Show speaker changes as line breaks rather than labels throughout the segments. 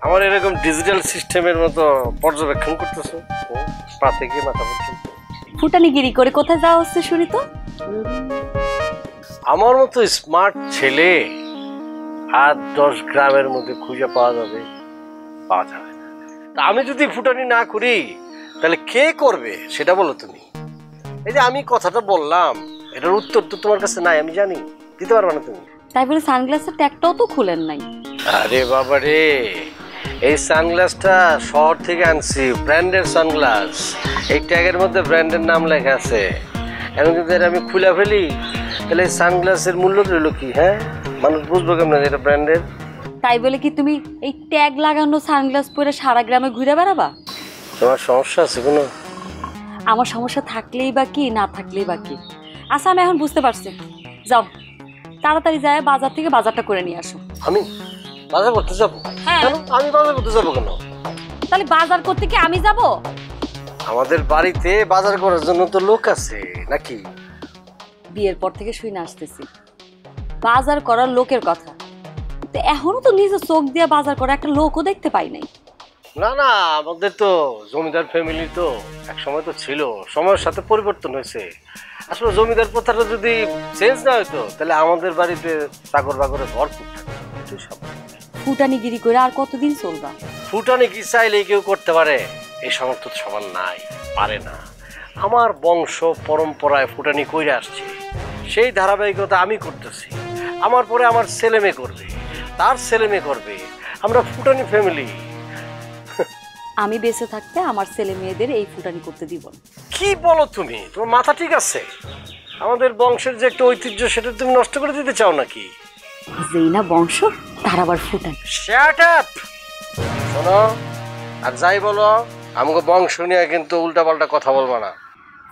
আমার এরকম ডিজিটাল সিস্টেমের মতো পর্যবেক্ষণ করতেছো পা থেকে মাথা পর্যন্ত।
ফুটানিগিরি করে কোথায় যাওয়া হচ্ছে শুনি তো?
আমার মতো স্মার্ট ছেলে 8-10 গ্রামের মধ্যে খুঁজে পাওয়া যাবে না। তা আমি যদি ফুটানি না করি তাহলে কে করবে সেটা বলো তুমি। এই যে আমি কথাটা বললাম এটার উত্তর তো তোমার কাছে নাই, আমি জানি, দিতে পারবে না তুমি।
তাই বলে সানগ্লাসের ট্যাগটাও তো খুলেন নাই।
আরে বাবা রে, এই সানগ্লাসটা শহর থেকে আনছি, ব্র্যান্ডের সানগ্লাস। এই ট্যাগের মধ্যে ব্র্যান্ডের নাম লেখা আছে। এখন যদি আমি খুলে ফেলি তাহলে এই সানগ্লাসের মূল্য রইল কি? হ্যাঁ, মানুষ বুঝবো কেমন এটা ব্র্যান্ডের?
তাই বলে কি তুমি এই ট্যাগ লাগানো সানগ্লাস পরে সারা গ্রামে ঘুরে বেড়াবা?
তোমার সমস্যা আছে কোনো?
আমার সমস্যা থাকলেই বা কি, না থাকলেই বা কি। আচ্ছা, আমি এখন বুঝতে পারছি। যাও তাড়াতাড়ি যায় বাজার থেকে বাজারটা করে নিয়ে আসো।
আমি বাজার করতে যাবো?
হ্যাঁ।
কেন আমি বাজার করতে যাবো কেন?
তাহলে বাজার করতে কি আমি যাব?
আমাদের বাড়িতে বাজার করার জন্য তো লোক আছে নাকি?
বিয়ের পর থেকে শুই না আসতেছি বাজার করার লোকের কথা, তো এখনো তো নিজে চোখ দিয়ে বাজার করা একটা লোকও দেখতে পাই নাই।
না না, আমাদের তো জমিদার ফ্যামিলি, তো এক সময় তো ছিল, সময়ের সাথে পরিবর্তন হয়েছে। আসলে জমিদার প্রথাটা যদি চেঞ্জ না হইতো তাহলে আমাদের বাড়িতে চাকর বাকরে ভরপুর থাকতো।
ফুটানিগিরি করে আর কতদিন চলবা?
ফুটানি কি চাইলেই কেউ করতে পারে? এই সামর্থ্য তো সবার নাই, পারে না। আমার বংশ পরম্পরায় ফুটানি কইরে আসছে, সেই ধারাবাহিকতা আমি করতেছি। আমার পরে আমার ছেলে মেয়ে করবে, তার ছেলে মেয়ে করবে। আমরা ফুটানি ফ্যামিলি।
আমি বেঁচে থাকতে আমার ছেলে মেয়েদের এই ফুটানি করতে দিব না।
কি বলো তুমি? তোমার মাথা ঠিক আছে? আমাদের বংশের যে একটা ঐতিহ্য সেটা তুমি নষ্ট করে দিতে চাও নাকি?
যেই না বংশ তার আবার ফুটানি।
Shut up! শোনো, আর যাই বলো আমাকে বংশ নিয়ে কিন্তু উল্টাপাল্টা কথা বলবা না।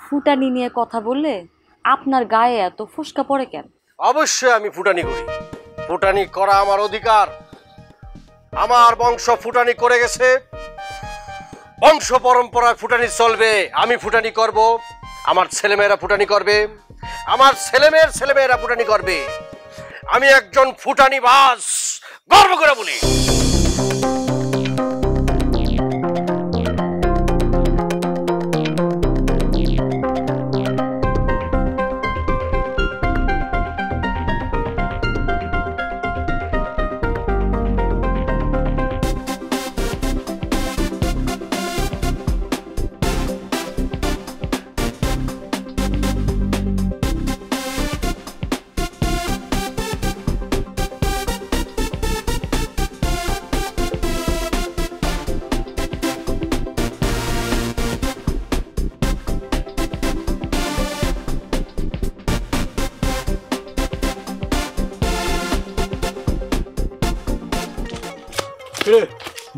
ফুটানি নিয়ে কথা বললে আপনার গায়ে এত ফোসকা পড়ে কেন?
অবশ্যই আমি ফুটানি করি, ফুটানি করা আমার অধিকার। আমার বংশ ফুটানি করে গেছে, বংশ পরম্পরায় ফুটানি চলবে। আমি ফুটানি করব, আমার ছেলেমেয়েরা ফুটানি করবে, আমার ছেলেমেয়ের ছেলেমেয়েরা ফুটানি করবে। আমি একজন ফুটানি বাস, গর্ব করে বলি।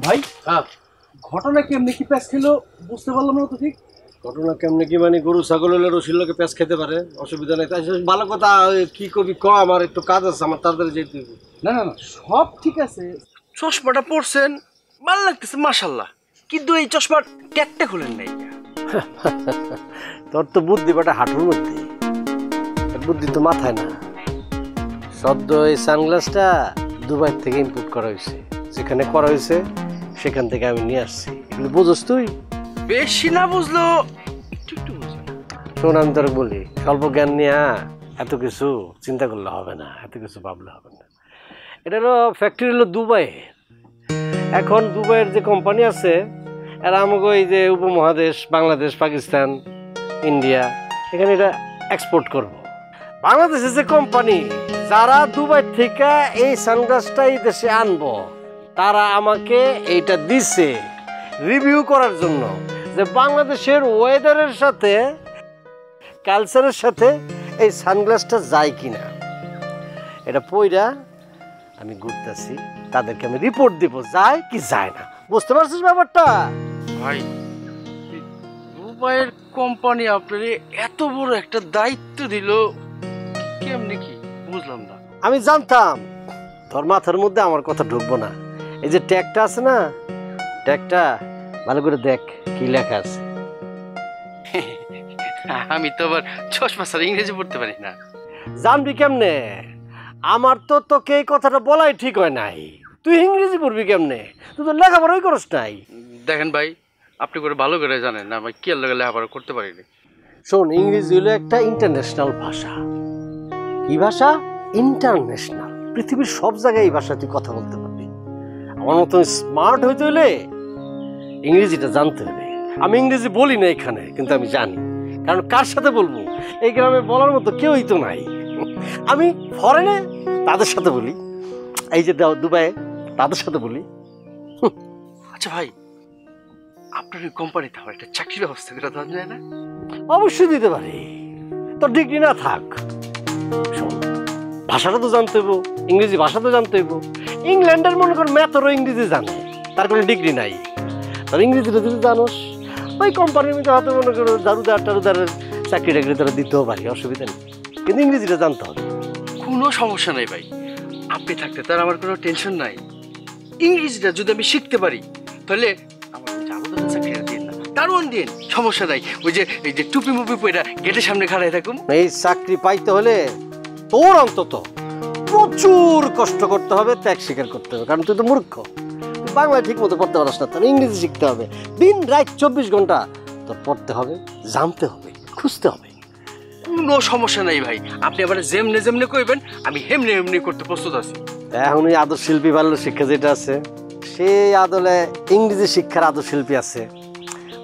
ভাই, ঘটনা কেমনে কি প্যাঁচ খেলো বুঝতে পারলাম না তো ঠিক।
ঘটনা কেমনে কি মানে? গরু ছাগল হলে রসির লোকে প্যাঁচ খেতে পারে, অসুবিধা নেই। ভালো কথা, কি কবি ক, আমার একটু কাজ আছে, আমার তাড়াতাড়ি যেতে হবে।
না না না, সব ঠিক আছে। চশমাটা পরছেন ভালো লাগতেছে মাশাল্লাহ, কিন্তু এই চশমার ট্যাগটা খুলেন নাই।
তোর তো বুদ্ধি বাটা হাঁটুর মধ্যে, বুদ্ধি তো মাথায় না। সদ্য এই সানগ্লাসটা দুবাই থেকে ইম্পোর্ট করা হয়েছে, যেখানে করা হয়েছে সেখান থেকে আমি নিয়ে আসছি। এগুলো বুঝোস তুই?
বেশি না বুঝলো একটু একটু বুঝলো।
শোন, আমি তোর বলি, স্বল্প জ্ঞান নিয়ে এত কিছু চিন্তা করলে হবে না, এত কিছু ভাবলে হবে না। এটা হলো ফ্যাক্টরি হলো দুবাই। এখন দুবাইয়ের যে কোম্পানি আছে এরা আমাকে এই যে উপমহাদেশ, বাংলাদেশ, পাকিস্তান, ইন্ডিয়া, এখানে এটা এক্সপোর্ট করব। বাংলাদেশের যে কোম্পানি যারা দুবাই থেকে এই সানগ্লাসটা এই দেশে আনবো, তারা আমাকে এইটা দিছে রিভিউ করার জন্য যে বাংলাদেশের ওয়েদারের সাথে, কালচারের সাথে এই সানগ্লাসটা যায় কিনা। এটা পইরা আমি ঘুরতেছি, তাদেরকে আমি রিপোর্ট দিব যায় কি যায় না। বুঝতে পারছিস ব্যাপারটা?
ভাই, দুবাইয়ের কোম্পানি আপনার এত বড় একটা দায়িত্ব দিল, কেমনে কি বুঝলাম না।
আমি জানতাম তোর মাথার মধ্যে আমার কথা ঢুকবো না। এই যে ট্যাগটা আছে না, ট্যাগটা ভালো করে দেখ কি লেখা আছে।
আমি তো আবার চশমা ছাড়া ইংরেজি পড়তে পারি না।
জানবি কেমনে? আমার তো তোকে এই কথাটা বলাই ঠিক হয় নাই। তুই ইংরেজি পড়বি কেমনে? তুই তো লেখাপড়াই করস নাই।
দেখেন ভাই, আপনি করে ভালো করে জানেন না ভাই, কি আর লাগে লেখাপড়া করতে পারিনি।
শোন, ইংরেজি হলো একটা ইন্টারন্যাশনাল ভাষা। কি ভাষা? ইন্টারন্যাশনাল। পৃথিবীর সব জায়গায় এই ভাষা তুই কথা বলতে পারবি। আমার মতো স্মার্ট হইতে হইলে ইংরেজিটা জানতে হবে। আমি ইংরেজি বলি না এখানে, কিন্তু আমি জানি। কারণ কার সাথে বলবো? এই গ্রামে বলার মতো কেউই তো নাই। আমি ফরেনে তাদের সাথে বলি, এই যে দুবাইয়ে তাদের সাথে বলি।
আচ্ছা ভাই, আপনার ওই কোম্পানিতে আমার একটা চাকরির ব্যবস্থা করে দেওয়া যায় না?
অবশ্যই দিতে পারি, তোর ডিগ্রি না থাক। শোন, ভাষাটা তো জানতে হইব, ইংরেজি ভাষা তো জানতে হইব। ইংল্যান্ডের মনে কর ম্যাথরও ইংরেজি জানে, তার কোনো ডিগ্রি নাই। তোর ইংরেজিটা যদি জানোস, ওই কোম্পানির মধ্যে হয়তো মনে করো দারুদারের চাকরি টাকরি তারা দিতেও পারি, অসুবিধা নেই। কিন্তু ইংরেজিটা জানতে হবে।
কোনো সমস্যা নাই ভাই, আপনি থাকতে তার আমার কোনো টেনশন নাই। ইংরেজিটা যদি আমি শিখতে পারি, তাহলে আমার ওই যে আলাদা চাকরিটা দিন না, দারুণ দিন, সমস্যা নাই। ওই যে এই যে টুপি মুপি পয়রা গেটের সামনে খাড়াই থাকুন।
এই চাকরি পাইতে হলে তোর অন্তত প্রচুর কষ্ট করতে হবে, ত্যাগ স্বীকার করতে হবে। কারণ তুই তো মূর্খ, তুই বাংলায় ঠিক মতো পড়তে পারস না, তোর ইংরেজি শিখতে হবে। দিন রাত 24 ঘন্টা তোর পড়তে হবে, জানতে হবে, খুঁজতে হবে।
কোনো সমস্যা নাই ভাই, আপনি আবার যেমনে যেমনে কইবেন আমি হেমনে হেমনে করতে প্রস্তুত আছি।
এখন ওই আদর শিল্পী বাল্য শিক্ষা যেটা আছে, সেই আদলে ইংরেজি শিক্ষার আদর শিল্পী আছে,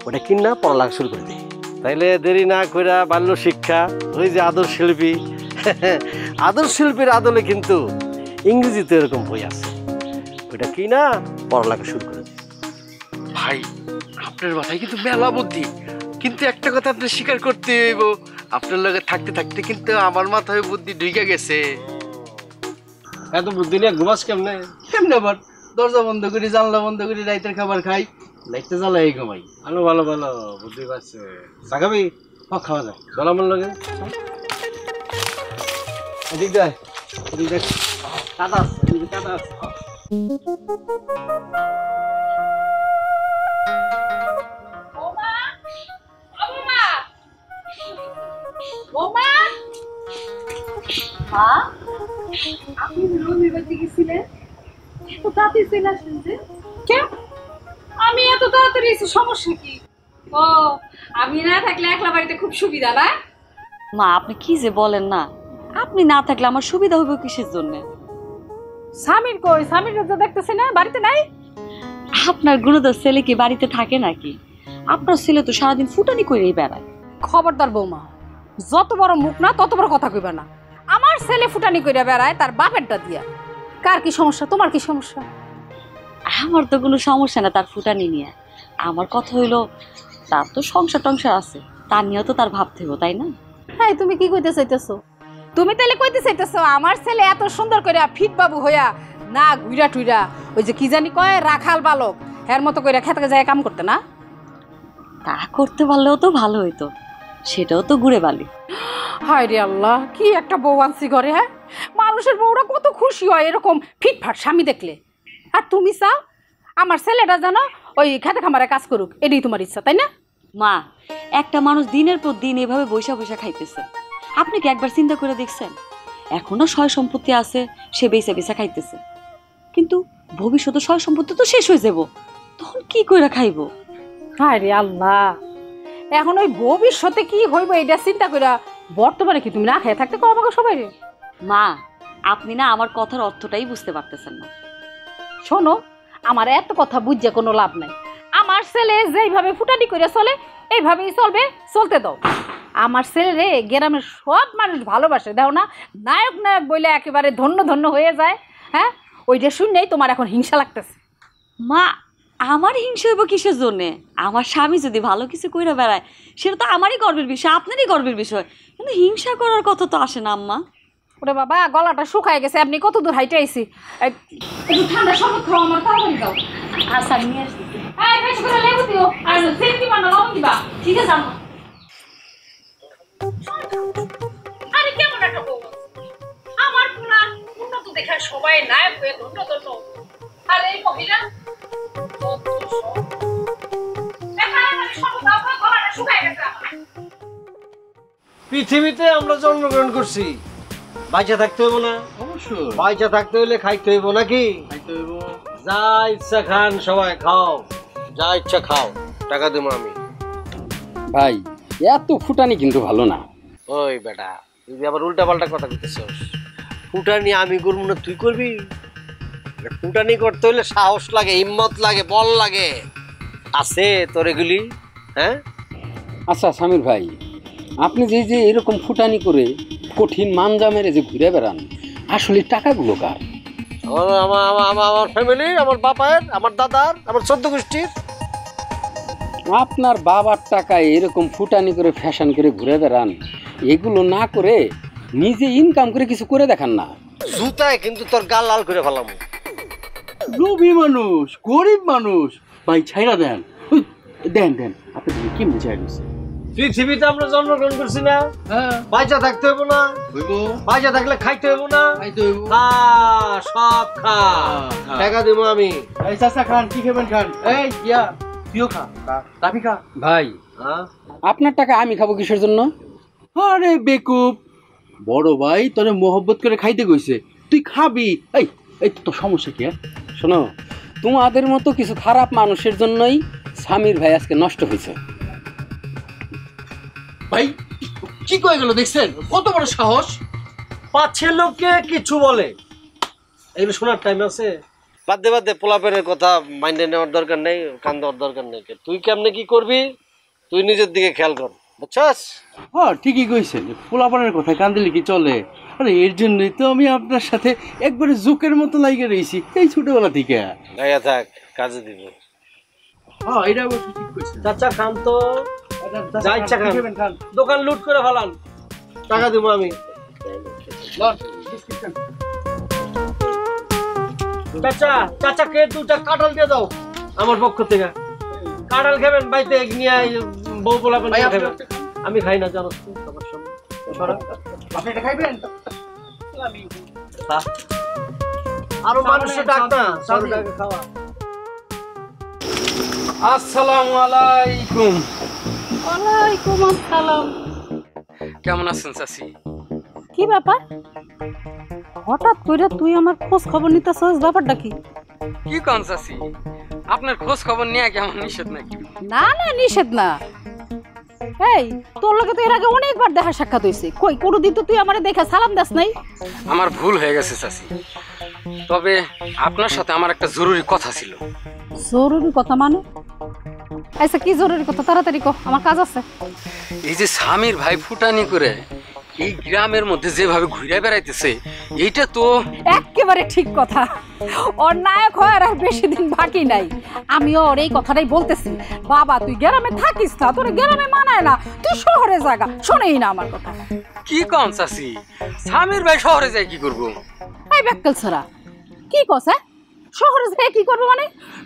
ওটা কিনা পড়ালেখা শুরু করে দিই। তাইলে দেরি না কইরা বাল্য শিক্ষা, ওই যে আদর শিল্পী, আদর শিল্পীর আদলে কিন্তু ইংরেজিতে এরকম বই আছে, ওইটা কিনা পড়ালেখা শুরু করে দিই।
ভাই, আপনার মাথায় কিন্তু মেলা বুদ্ধি, কিন্তু একটা কথা আপনি স্বীকার করতে হইব, আপনার লগে থাকতে থাকতে কিন্তু আমার মাথায় বুদ্ধি ঢুকে গেছে।
এত বুদ্ধি নিয়ে ঘুমাস কেমনে?
কেমনে আবার দরজা বন্ধ করি, জানলা বন্ধ করি, রাইতের খাবার খাই, লাইটটা জ্বালাই ঘুমাই।
ভালো ভালো ভালো বুদ্ধি পাচ্ছে। চাকাবি খাওয়া যায়, চল আমার লগে। এদিক দেখ, এদিক দেখ, কাদা আছে, এদিকে কাদা আছে।
আপনি রবিবার দিকে গেছিলেন, এত তাড়াতাড়ি চলে আসলেন যে?
কেন আমি এত তাড়াতাড়ি এসে সমস্যা কি? ও, আমি না থাকলে একলা বাড়িতে খুব সুবিধা না?
মা, আপনি কি যে বলেন না, আপনি না থাকলে আমার সুবিধা হইব কিসের জন্য?
স্বামীর কই? স্বামীর তো দেখতেছি না, বাড়িতে নাই।
আপনার গুণধর ছেলে কি বাড়িতে থাকে নাকি? আপনার ছেলে তো সারাদিন ফুটানি করেই বেড়ায়।
খবরদার বৌমা, যত বড় মুখ না তত বড় কথা কইবা না। আমার ছেলে ফুটানি কইরা বেড়ায় তার বাপেরটা দিয়া। কার কি সমস্যা? তোমার কি সমস্যা?
আমার তো কোনো সমস্যা না তার ফুটানি নিয়ে। আমার কথা হইলো, তার তো সংসার টংসার আছে, তার নিয়েও তো তার ভাবতে হইব, তাই না?
হ্যাঁ, তুমি কি কইতে চাইতেছো? তুমি তাহলে কইতে চাইতেছো আমার ছেলে এত সুন্দর কইরা ফিট বাবু হইয়া না ঘুইরা টুইরা ওই যে কি জানি কয় রাখাল বালক এর মতো কইরা খেতে যায় কাম করতে না?
তা করতে পারলেও তো ভালো হইতো, সেটাও তো ঘুরে বালি।
হায় রে আল্লাহ, কি একটা বউ আনছি ঘরে। হ্যাঁ, মানুষের বউরা কত খুশি হয় এরকম ফিটফাট স্বামী দেখলে। আর তুমি চাও আমার ছেলেটা যেন ওই খেতে খামারে কাজ করুক, এটাই তোমার ইচ্ছা, তাই না?
মা, একটা মানুষ দিনের পর দিন এভাবে বৈশা বৈশা খাইতেছে, আপনি কি একবার চিন্তা করে দেখছেন? এখনো সয় সম্পত্তি আছে, সে বেচা বেচা খাইতেছে, কিন্তু ভবিষ্যতে সয় সম্পত্তি তো শেষ হয়ে যাব, তখন কি করে খাইব?
হায় রে আল্লাহ, এখন ওই ভবিষ্যতে কি হইব এটা চিন্তা করে বর্তমানে কি তুমি না খেয়ে থাকতে কো আমাকে সবাই?
মা, আপনি না আমার কথার অর্থটাই বুঝতে পারতেছেন না।
শোনো, আমার এত কথা বুঝছে কোনো লাভ নাই। আমার ছেলে যেইভাবে ফুটানি করে চলে এইভাবেই চলবে, চলতে দাও। আমার ছেলে রে গ্রামের সব মানুষ ভালোবাসে, দাও না? নায়ক নায়ক বলে একেবারে ধন্য ধন্য হয়ে যায়। হ্যাঁ, ওইটা শুনলেই তোমার এখন হিংসা লাগতেছে।
মা, আমার হিংসা হইব কিসের জন্যে? আমার স্বামী যদি ভালো কিছু কইরা বেড়ায়, সেটা তো আমারই গর্বের বিষয়, আপনারই গর্বের বিষয়, কিন্তু হিংসা করার কথা তো আসে না আম্মা।
ওরে বাবা, গলাটা শুকায় গেছে, আপনি কত দূর হাইটে আইছি। একটু ঠান্ডা শরবত খাও, আমার তাড়াতাড়ি দাও।
আচ্ছা, নিয়ে আসতেছি।
এই বেশি করে লেবু দিও, আর সেম দিবা না, লবণ দিবা।
ঠিক আছে আম্মা।
আরে কেমন একটা বউ আমার পুরা উন্নত দেখা সবাই নায়ক হয়ে ধন্য ধন্য, আর এই মহিলা
পৃথিবীতে আমরা জন্মগ্রহণ করছি, বাইচা থাকতে হইব না?
অবশ্যই
বাইচা থাকতে হইলে খাইতে হইব নাকি?
খাইতে হইব।
যা ইচ্ছা খান, সবাই খাও, যা ইচ্ছা খাও, টাকা দেবো আমি।
ভাই এত ফুটানি কিন্তু ভালো না।
ওই বেটা, তুই আবার উল্টা পাল্টা কথা বলতেছিস। ফুটানি আমি করবো না, তুই করবি? ফুটানি করতে হলে সাহস লাগে, হিম্মত লাগে, বল লাগে। আছে তোর এগুলি? হ্যাঁ
আচ্ছা সামির ভাই, আপনি যে যে এরকম ফুটানি করে কঠিন মানজা মেরে যে ঘুরে বেড়ান, আসলে টাকাগুলো কার?
আমার ফ্যামিলি, আমার বাবার, আমার দাদার, আমার 14 গোষ্ঠীর।
আপনার বাবার টাকায় এরকম ফুটানি করে ফ্যাশন করে ঘুরে বেড়ান, এগুলো না করে নিজে ইনকাম করে কিছু করে দেখান না।
জুতায় কিন্তু তোর গাল লাল করে ফেলাম।
লোভী মানুষ, গরিব মানুষ, ভাই ছাইরা দেন। দেন দেন, আপনি কেমনি চাইছেন?
পৃথিবীতে আমরা জন্মগ্রহণ করছি না, পয়সা থাকতে হইব না? পয়সা থাকলে খাইতে হইব না? খা, সব খা, টাকা দেবো আমি।
এই চাচা খান, কি খাবেন খান? এই ইয়া তুইও খা, রাফি খা।
ভাই আপনার টাকা আমি খাবো কিসের জন্য?
আরে বেকুব, বড় ভাই তোরে মোহব্বত করে খাইতে কইছে, তুই খাবি। এই এই তো সমস্যা কি?
শোনো, তোমাদের মতো কিছু খারাপ মানুষের জন্যই সামির ভাই আজকে নষ্ট হয়েছে।
ভাই কি কয়ে গেল দেখছেন? কত বড় সাহস!
পাচ্ছে লোককে কিছু বলে, এগুলো শোনার টাইম আছে? বাদ দে, পোলাপেনের কথা মাইন্ডে নেওয়ার দরকার নেই, কান দেওয়ার দরকার নেই। তুই কেমনে কি করবি, তুই নিজের দিকে খেয়াল কর, বুঝছস?
হ্যাঁ ঠিকই কইছেন, পোলাপানের কথা কান দিলে কি চলে? আরে এর জন্যই তো আমি আপনার সাথে একবারে জোকের মতো লাইগে রয়েছি এই ছোটবেলা থেকে।
গাইয়া থাক, কাজে দিব।
হ্যাঁ এটা অবশ্য ঠিক কইছেন।
চাচা খান তো, যা ইচ্ছা খান, দোকান লুট করে ফেলান, টাকা দিব আমি। চাচাকে 2টা কাঁঠাল দিয়ে দাও আমার পক্ষ থেকে। কাঁঠাল খাবেন বাইতে নিয়ে, বউ পোলাপেন খাবেন। আমি খাই না, জানো তো, সবার সামনে।
আপনি এটা খাইবেন?
আরো মানুষের ডাক না, খাওয়া।
আসসালামু আলাইকুম।
ওয়ালাইকুম আসসালাম।
কেমন আছেন চাচি?
কি ব্যাপার, হঠাৎ করে তুই আমার খোঁজ খবর নিতেছস? ব্যাপারটা কি?
কি কোন চাচি, আপনার খোঁজ খবর নেওয়া কেমন নিষেধ নাকি?
না না, নিষেধ না। এই তোর লগে তো এর আগে অনেকবার দেখা সাক্ষাৎ হইছে, কই কোনোদিন তো তুই আমারে দেখা সালাম দাস নাই।
আমার ভুল হয়ে গেছে চাচি, তবে আপনার সাথে আমার একটা জরুরি কথা ছিল।
জরুরি কথা মানে? আচ্ছা কি জরুরি কথা, তাড়াতাড়ি কও, আমার কাজ আছে।
এই যে সামির ভাই ফুটানি করে এই গ্রামের মধ্যে যেভাবে ঘুরে বেড়াইতেছে, এইটা তো
একেবারে ঠিক কথা। ওর নায়ক হওয়ার আর বেশি দিন বাকি নাই। আমিও ওর এই কথাটাই বলতেছি, বাবা তুই গ্রামে থাকিস না, তোর গ্রামে মানায় না, তুই শহরে জাগা। শোনেই না আমার কথা।
কি কন চাচি, সামির ভাই শহরে যায় কি করবো?
এই ব্যাককেল ছড়া কি কস? শহরে যায় কি করবো মানে?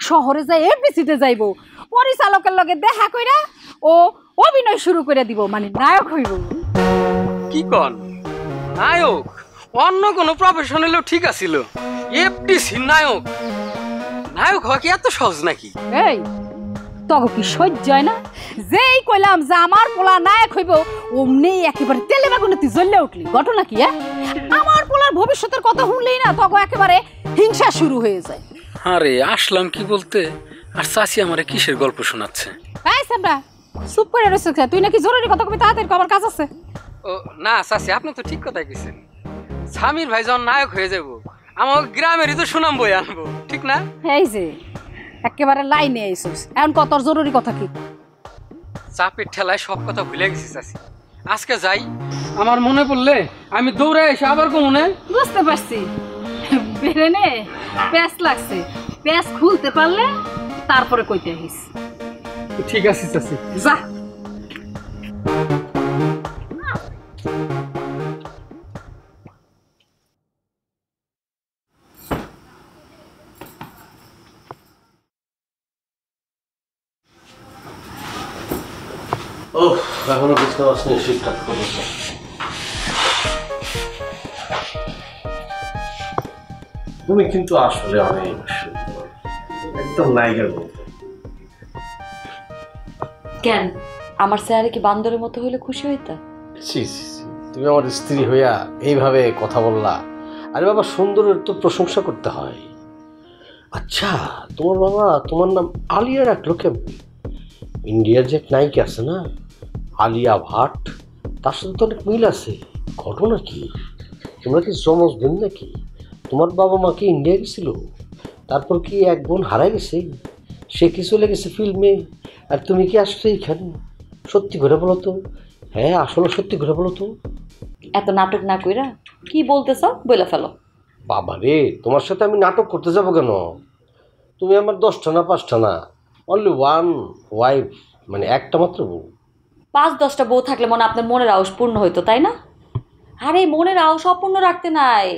শহরে যায় এফডিসিতে যাইবো, পরিচালকের লগে দেখা কইরা ও অভিনয় শুরু করে দিব, মানে নায়ক হইব।
কি কন নায়ক? অন্য কোনো প্রফেশন হলেও ঠিক আছিল, এফডিসি নায়ক? নায়ক হওয়া কি এত সহজ নাকি?
এই তবে কি সহ্য হয় না? যেই কইলাম যে আমার পোলা নায়ক হইব, অমনি একেবারে তেলে বাগুনে তুই জ্বললে উঠলি। ঘটনা কি? আমার পোলার ভবিষ্যতের কথা শুনলেই না তখন একেবারে হিংসা শুরু হয়ে যায়।
আরে আসলাম কি বলতে, আর চাচি আমারে কিসের গল্প শোনাচ্ছে?
এই সামরা চুপ করে রইছিস, তুই নাকি জরুরি কথা কবি, তাড়াতাড়ি আমার কাজ আছে।
ও না চাচি, আপনি তো ঠিক কথাই কইছেন। সামির ভাই যখন নায়ক হয়ে যাব, আমার গ্রামেরই তো সুনাম বই আনবো, ঠিক না?
এই যে একেবারে লাইনে আইছিস, এখন কত জরুরি কথা কি?
চাপের ঠেলায় সব কথা ভুলে গেছি চাচি, আজকে যাই, আমার মনে পড়লে আমি দৌড়ে এসে আবার মনে।
বুঝতে পারছি, বেরেনে প্যাঁচ লাগছে, প্যাঁচ খুলতে পারলে তারপরে কইতে আহিস।
ঠিক আছে চাচি,
যা।
ও এখনো বুঝতে পারছি না ঠিকঠাক করে। তুমি কিন্তু আসলে অনেক সুন্দর, একদম নায়িকার মতো।
কেন, আমার স্যারে কি বান্দরের মতো হলে খুশি হইতা?
তুমি আমার স্ত্রী হইয়া এইভাবে কথা বললা। আরে বাবা, সুন্দরের তো প্রশংসা করতে হয়। আচ্ছা, তোমার বাবা তোমার নাম আলিয়া রাখলো কেমন? ইন্ডিয়ার যে এক নায়িকা আছে না, আলিয়া ভাট, তার সাথে তো অনেক মিল আছে। ঘটনা কি? তোমরা কি যমজ বোন নাকি? তোমার বাবা মা কি ইন্ডিয়া গেছিল? তারপর কি এক বোন হারাই গেছে, সে কি চলে গেছে ফিল্মে, আর তুমি কি আসছো এইখানে? সত্যি করে বলো তো। হ্যাঁ, আসলে সত্যি করে বলো তো।
এত নাটক না কইরা কি বলতেছ বলে ফেলো।
বাবা রে, তোমার সাথে আমি নাটক করতে যাবো কেন? তুমি আমার 10টা না 5টা না, অনলি ওয়ান ওয়াইফ, মানে একটা মাত্র বউ।
5-10টা বউ থাকলে মনে আপনার মনের আউস পূর্ণ হইতো, তাই না? আরে মনের আউস অপূর্ণ রাখতে নাই,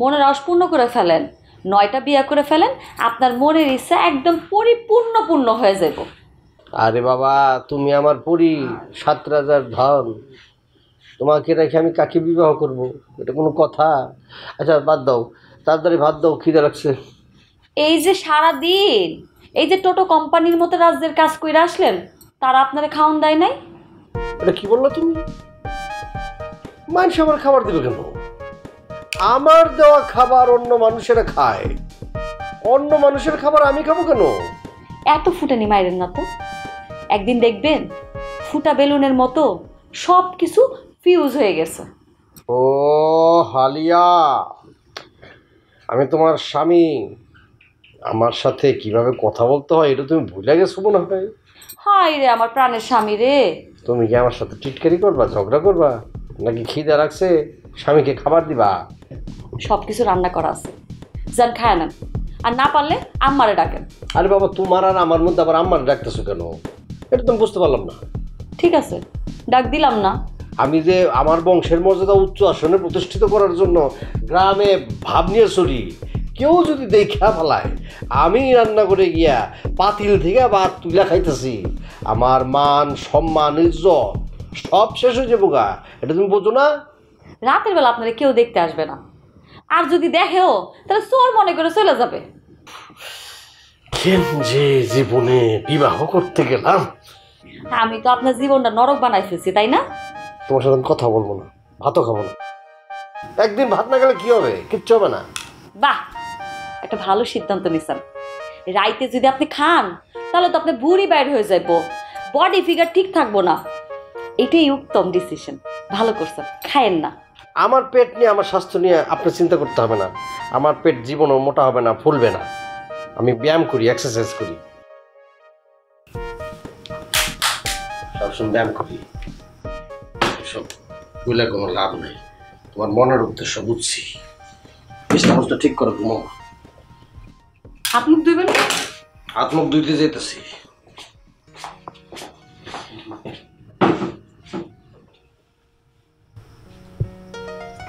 মনের আউস পূর্ণ করে ফেলেন। 9টা বিয়ে করে ফেলেন, আপনার মনের ইচ্ছা একদম পূর্ণ হয়ে যাব।
আরে বাবা, তুমি আমার পরি, 7 রাজার ধন, তোমাকে রেখে আমি কাকে বিবাহ করব? এটা কোনো কথা? আচ্ছা বাদ দাও, তাড়াতাড়ি ভাত দাও, খিদে লাগছে।
এই যে সারা দিন এই যে টোটো কোম্পানির মতো রাজ্যের কাজ কইরা আসলেন, তারা আপনারে খাওন দেয় নাই?
এটা কি বললো তুমি? মানুষ আমার খাবার দেবে কেন? আমার দেওয়া খাবার অন্য মানুষেরা খায়, অন্য মানুষের খাবার আমি খাবো কেন?
এত ফুটানি মাইরেন না তো। একদিন দেখবেন ফুটা বেলুনের মতো সব কিছু ফিউজ হয়ে গেছে।
ও হালিয়া, আমি তোমার স্বামী, আমার সাথে কিভাবে কথা বলতে হয় এটা তুমি ভুলে গেছো মনে হয়।
হাই রে আমার প্রাণের স্বামী রে।
তুমি কি আমার সাথে টিটকারি করবা, ঝগড়া করবা, নাকি খিদে রাখছে স্বামীকে খাবার দিবা?
সব কিছু রান্না করা আছে, যান খায় নেন, আর না পারলে আম্মারে ডাকেন।
আরে বাবা, তোমার আর আমার মধ্যে আবার আম্মার ডাকতেছো কেন? এটা তুমি বুঝতে পারলাম না।
ঠিক আছে, ডাক দিলাম না।
আমি যে আমার বংশের মর্যাদা উচ্চ আসনে প্রতিষ্ঠিত করার জন্য গ্রামে ভাব নিয়ে চলি, কেউ যদি দেখা ফেলায় আমি রান্না করে গিয়া পাতিল থেকে ভাত তুলা খাইতেছি, আমার মান সম্মান ইজ্জত সব শেষ হয়ে যাবো গা। এটা তুমি বোঝো না?
রাতের বেলা আপনারা কেউ দেখতে আসবে না, আর যদি দেখেও তাহলে চোর মনে করে চলে যাবে।
কেন যে জীবনে বিবাহ করতে গেলাম।
আমি তো আপনার জীবনটা নরক বানাই ফেলছি, তাই না?
তোমার সাথে আমি কথা বলবো না, ভাতও খাবো না। একদিন ভাত না গেলে কি হবে? কিচ্ছু হবে না।
বাহ, একটা ভালো সিদ্ধান্ত নিছেন। রাইতে যদি আপনি খান তাহলে তো আপনি বুড়ি বাইর হয়ে যাইব, বডি ফিগার ঠিক থাকবো না। এটাই উত্তম ডিসিশন, ভালো করছেন, খায়েন না।
আমার পেট নিয়ে, আমার স্বাস্থ্য নিয়ে আপনার চিন্তা করতে হবে না। আমার পেট জীবনও মোটা হবে না, ফুলবে না। আমি ব্যায়াম করি, এক্সারসাইজ করি, সবসময় ব্যায়াম করি। সব বলে কোনো লাভ নেই, তোমার মনের উদ্দেশ্য বুঝছি। বিছানাটা ঠিক করে ঘুমাও।
হাত মুখ ধুইবেন?
হাত মুখ ধুইতে যেতেছি।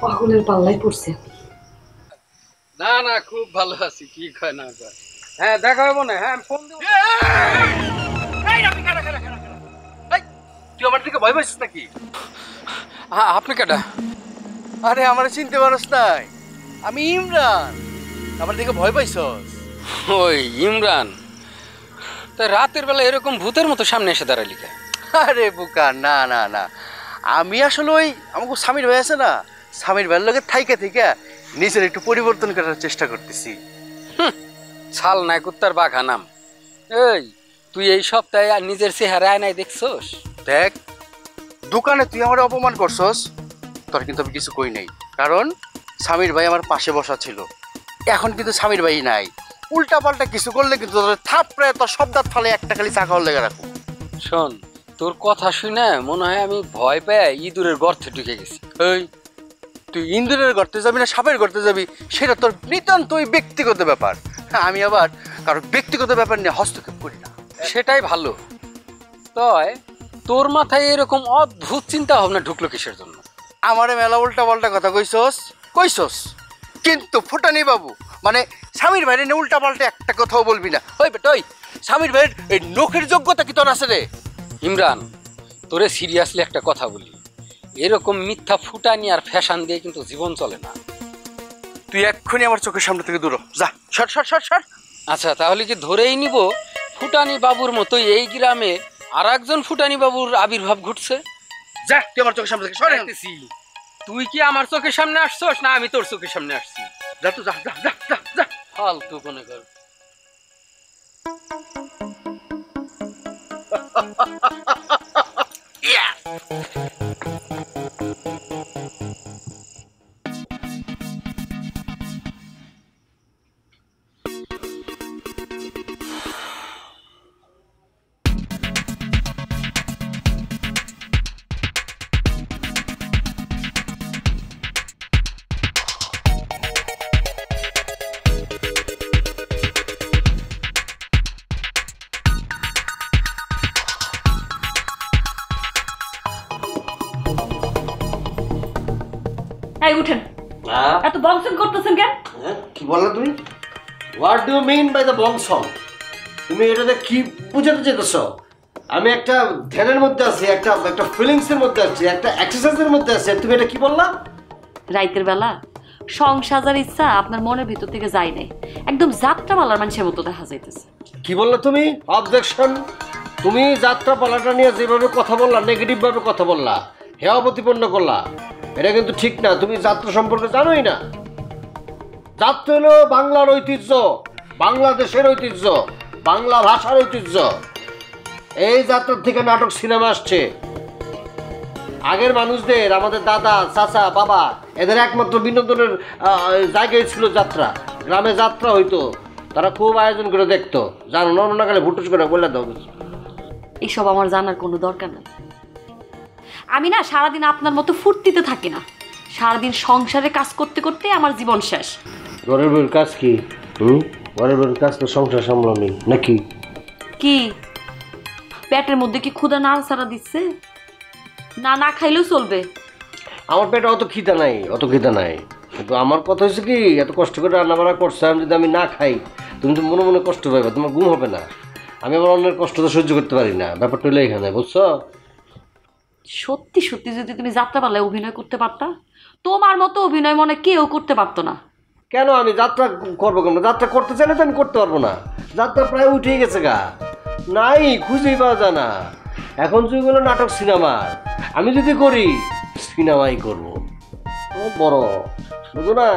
পাগলের পাল্লাই পড়ছে।
না না, খুব ভালো আছি। কি কয় না কয়? হ্যাঁ, দেখা হবো না। হ্যাঁ, ফোন দেবো।
তুই আমার দিকে ভয় পাইছিস নাকি?
হ্যাঁ, আপনি কেটা?
আরে আমার চিনতে পারস নাই, আমি ইমরান। আমার দিকে ভয় পাইছস?
ওই ইমরান, তা রাতের বেলা এরকম ভূতের মতো সামনে এসে দাঁড়ালি কে?
আরে বোকা, না না না, আমি আসলে ওই আমাকে স্বামীর ভাই আছে না, স্বামীর ভাইয়ের লোকের থাইকে থেকে নিজের একটু পরিবর্তন করার চেষ্টা করতেছি।
ছাল নাই কুত্তার বাঘা নাম। এই, তুই এই সপ্তাহে আর নিজের চেহারা আয়নায় দেখছস?
দেখ, দোকানে তুই আমার অপমান করছস, তোর কিন্তু আমি কিছু কই নাই, কারণ স্বামীর ভাই আমার পাশে বসা ছিল। এখন কিন্তু স্বামীর ভাই নাই, উল্টা পাল্টা কিছু করলে কিন্তু তোর থাপড়ায় তোর সব দাঁত ফালে একটা খালি চা খাওয়ার লেগে রাখবো।
শোন, তোর কথা শুনে মনে হয় আমি ভয় পেয়ে ইঁদুরের গর্তে ঢুকে গেছি।
এই, তুই ইন্দুরের গর্তে যাবি না সাপের গর্তে যাবি সেটা তোর নিতান্তই ব্যক্তিগত ব্যাপার। আমি আবার কারো ব্যক্তিগত ব্যাপার নিয়ে হস্তক্ষেপ করি না।
সেটাই ভালো। তয় তোর মাথায় এরকম অদ্ভুত চিন্তা ভাবনা ঢুকলো কিসের জন্য?
আমারে মেলা উল্টা পাল্টা কথা কইছস, কিন্তু ফুটানি বাবু মানে স্বামীর ভাইয়ের নিয়ে উল্টা পাল্টা একটা কথাও বলবি না। ওই বেটা, ওই স্বামীর ভাইয়ের এই নখের যোগ্যতা কি তোর আছে রে?
ইমরান, তোরে সিরিয়াসলি একটা কথা বলি, এরকম মিথ্যা ফুটানি আর ফ্যাশন দিয়ে কিন্তু জীবন চলে না।
তুই এক্ষুনি আমার চোখের সামনে থেকে দূর হ, যা, সর সর সর সর।
আচ্ছা, তাহলে কি ধরেই নিব ফুটানি বাবুর মতো এই গ্রামে আর একজন ফুটানি বাবুর আবির্ভাব ঘটছে?
যা, তুই আমার চোখের সামনে থেকে সরে।
তুই কি আমার চোখের সামনে আসছস না আমি তোর চোখের সামনে আসছি?
যা তো, যা যা যা যা যা।
ফালতু কোনে কর।
এই উঠেন, এত বংশন করতেছেন কেন?
কি বললা তুমি? What do you mean by the বংশন? তুমি এটাতে কি বুঝাতে চাইতেছ? আমি একটা ধ্যানের মধ্যে আছি, একটা একটা ফিলিংসের মধ্যে আছি, একটা এক্সারসাইজের মধ্যে আছি, তুমি এটা কি বললা?
রাইতের বেলা সং সাজার ইচ্ছা আপনার মনের ভিতর থেকে যায় নাই, একদম যাত্রাপালার মানুষের মতো দেখা যাইতেছে।
কি বললা তুমি? অবজেকশন। তুমি যাত্রা পালাটা নিয়ে যেভাবে কথা বললা, নেগেটিভ ভাবে কথা বললা, হেয় প্রতিপন্ন করলা, এটা কিন্তু ঠিক না। তুমি যাত্রা সম্পর্কে জানোই না। যাত্রা হলো বাংলার ঐতিহ্য, বাংলাদেশের ঐতিহ্য, বাংলা ভাষার ঐতিহ্য। এই যাত্রার থেকে নাটক সিনেমা আসছে। আগের মানুষদের, আমাদের দাদা চাচা বাবা, এদের একমাত্র বিনোদনের জায়গায় ছিল যাত্রা। গ্রামে যাত্রা হইতো, তারা খুব আয়োজন করে দেখতো। জানো না, অন্য কালে ভুটুস করে বলে দাও।
এইসব আমার জানার কোনো দরকার নেই। আমি না সারাদিন আপনার মতো ফুর্তিতে থাকি না, সারাদিন সংসারে কাজ করতে করতে আমার জীবন শেষ।
ঘরের বউয়ের কাজ কি? ঘরের বউয়ের কাজ তো সংসার সামলানি নাকি?
কি পেটের মধ্যে কি ক্ষুধা নাড়াচাড়া দিচ্ছে? না না খাইলেও চলবে।
আমার পেটে অত খিদা নাই, অত খিদা নাই। কিন্তু আমার কথা হচ্ছে কি, এত কষ্ট করে রান্না বান্না করছে, আমি যদি আমি না খাই, তুমি তো মনে মনে কষ্ট পাইবা, তোমার ঘুম হবে না। আমি আমার অন্যের কষ্ট তো সহ্য করতে পারি না, ব্যাপারটা হলো এখানে, বুঝছো?
সত্যি সত্যি যদি তুমি যাত্রাপালায় অভিনয় করতে পারতা, তোমার মতো অভিনয় মনে কেউ করতে পারতো না।
কেন আমি যাত্রা করবো কেন? যাত্রা করতে চাইলে তো আমি করতে পারবো না। যাত্রা প্রায় উঠেই গেছে গা, নাই, খুঁজেই পাওয়া যায় না। এখন যুগ হলো নাটক সিনেমার। আমি যদি করি, সিনেমাই করবো, বড়, বুঝো না?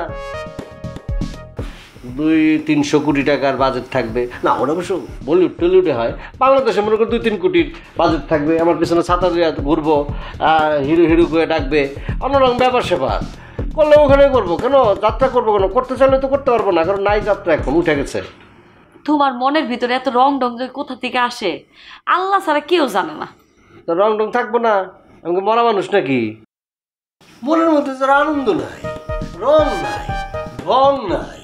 200-300 কোটি টাকার বাজেট থাকবে না, ওটা অবশ্য বলিউড টলিউডে হয়। বাংলাদেশে মনে করো 2-3 কোটির বাজেট থাকবে। আমার পেছনে ছাতা দিয়ে ঘুরবো, হিরো হিরো করে ডাকবে, অন্যরকম ব্যাপার স্যাপার করলে ওখানে করবো। কেন যাত্রা করবো কেন? করতে চাইলে তো করতে পারবো না, কারণ নাই, যাত্রা এখন উঠে গেছে।
তোমার মনের ভিতরে এত রং ঢং যে কোথা থেকে আসে আল্লাহ ছাড়া কেউ জানে না।
তো রং টং থাকবো না? আমাকে মরা মানুষ নাকি? মনের মধ্যে যারা আনন্দ নাই, রং নাই, ঢং নাই,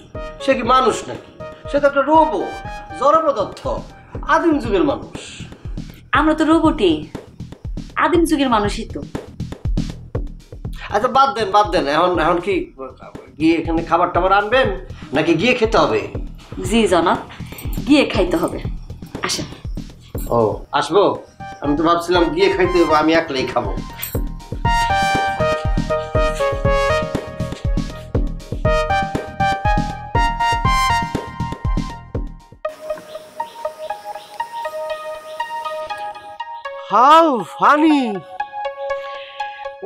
সে কি মানুষ নাকি? সে তো একটা রোবট, জড় পদার্থ, আদিম যুগের মানুষ।
আমরা তো রোবটই, আদিম যুগের মানুষই তো।
আচ্ছা বাদ দেন, বাদ দেন। এখন কি গিয়ে এখানে খাবার টাবার আনবেন নাকি গিয়ে খেতে হবে?
জি জনাব, গিয়ে খাইতে হবে। আসেন।
ও আসবো? আমি তো ভাবছিলাম গিয়ে খাইতে হবে, আমি একলাই খাবো। How funny!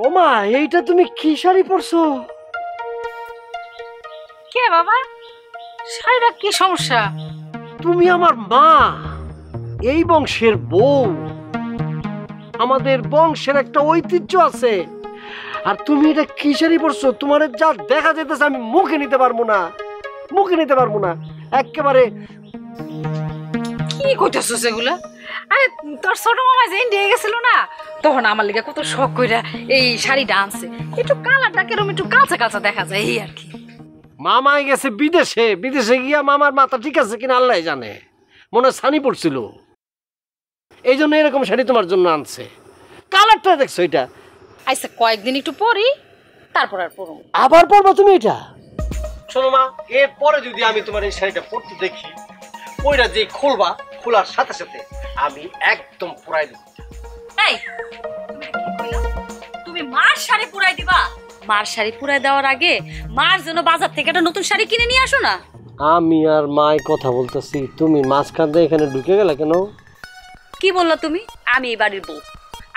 ওমা, এইটা তুমি কি শাড়ি পরছো?
কে বাবা, শাড়িটা কি সমস্যা?
তুমি আমার মা, এই বংশের বউ। আমাদের বংশের একটা ঐতিহ্য আছে, আর তুমি এটা কি শাড়ি পরছো? তোমার যা দেখা যেতেছে আমি মুখে নিতে পারবো না, মুখে নিতে পারবো না একেবারে।
কি কইতাছো সেগুলা? আরে তোর ছোট মামা যে ইন্ডিয়া গেছিল না, তখন আমার লিগে কত শখ কইরা এই শাড়িটা আনছে। একটু কালারটা কেরম একটু কাঁচা কাঁচা দেখা যায়, এই আর কি।
মামাই গেছে বিদেশে, বিদেশে গিয়া মামার মাথা ঠিক আছে কিনা আল্লাহ জানে, মনে ছানি পড়ছিল, এই জন্য এরকম শাড়ি তোমার জন্য আনছে। কালারটা দেখছো এটা?
আচ্ছা কয়েকদিন একটু পরি, তারপর আর পরব।
আবার পরবো তুমি এটা? শোনো মা, এরপরে যদি আমি তোমার এই শাড়িটা পরতে দেখি, ওইটা যে খুলবা, খোলার সাথে সাথে আমি একদম পুরাই দেব।
এই তুমি কি কইলা? তুমি মার শাড়ি পুরাই দিবা? মার শাড়ি পুরাই দেওয়ার আগে মার জন্য বাজার থেকে একটা নতুন শাড়ি কিনে নিয়ে আসো না।
আমি আর মাই কথা বলতেছি, তুমি মাঝখান দিয়ে এখানে ঢুকে গেলে কেন?
কি বললা তুমি? আমি এই বাড়ির বউ,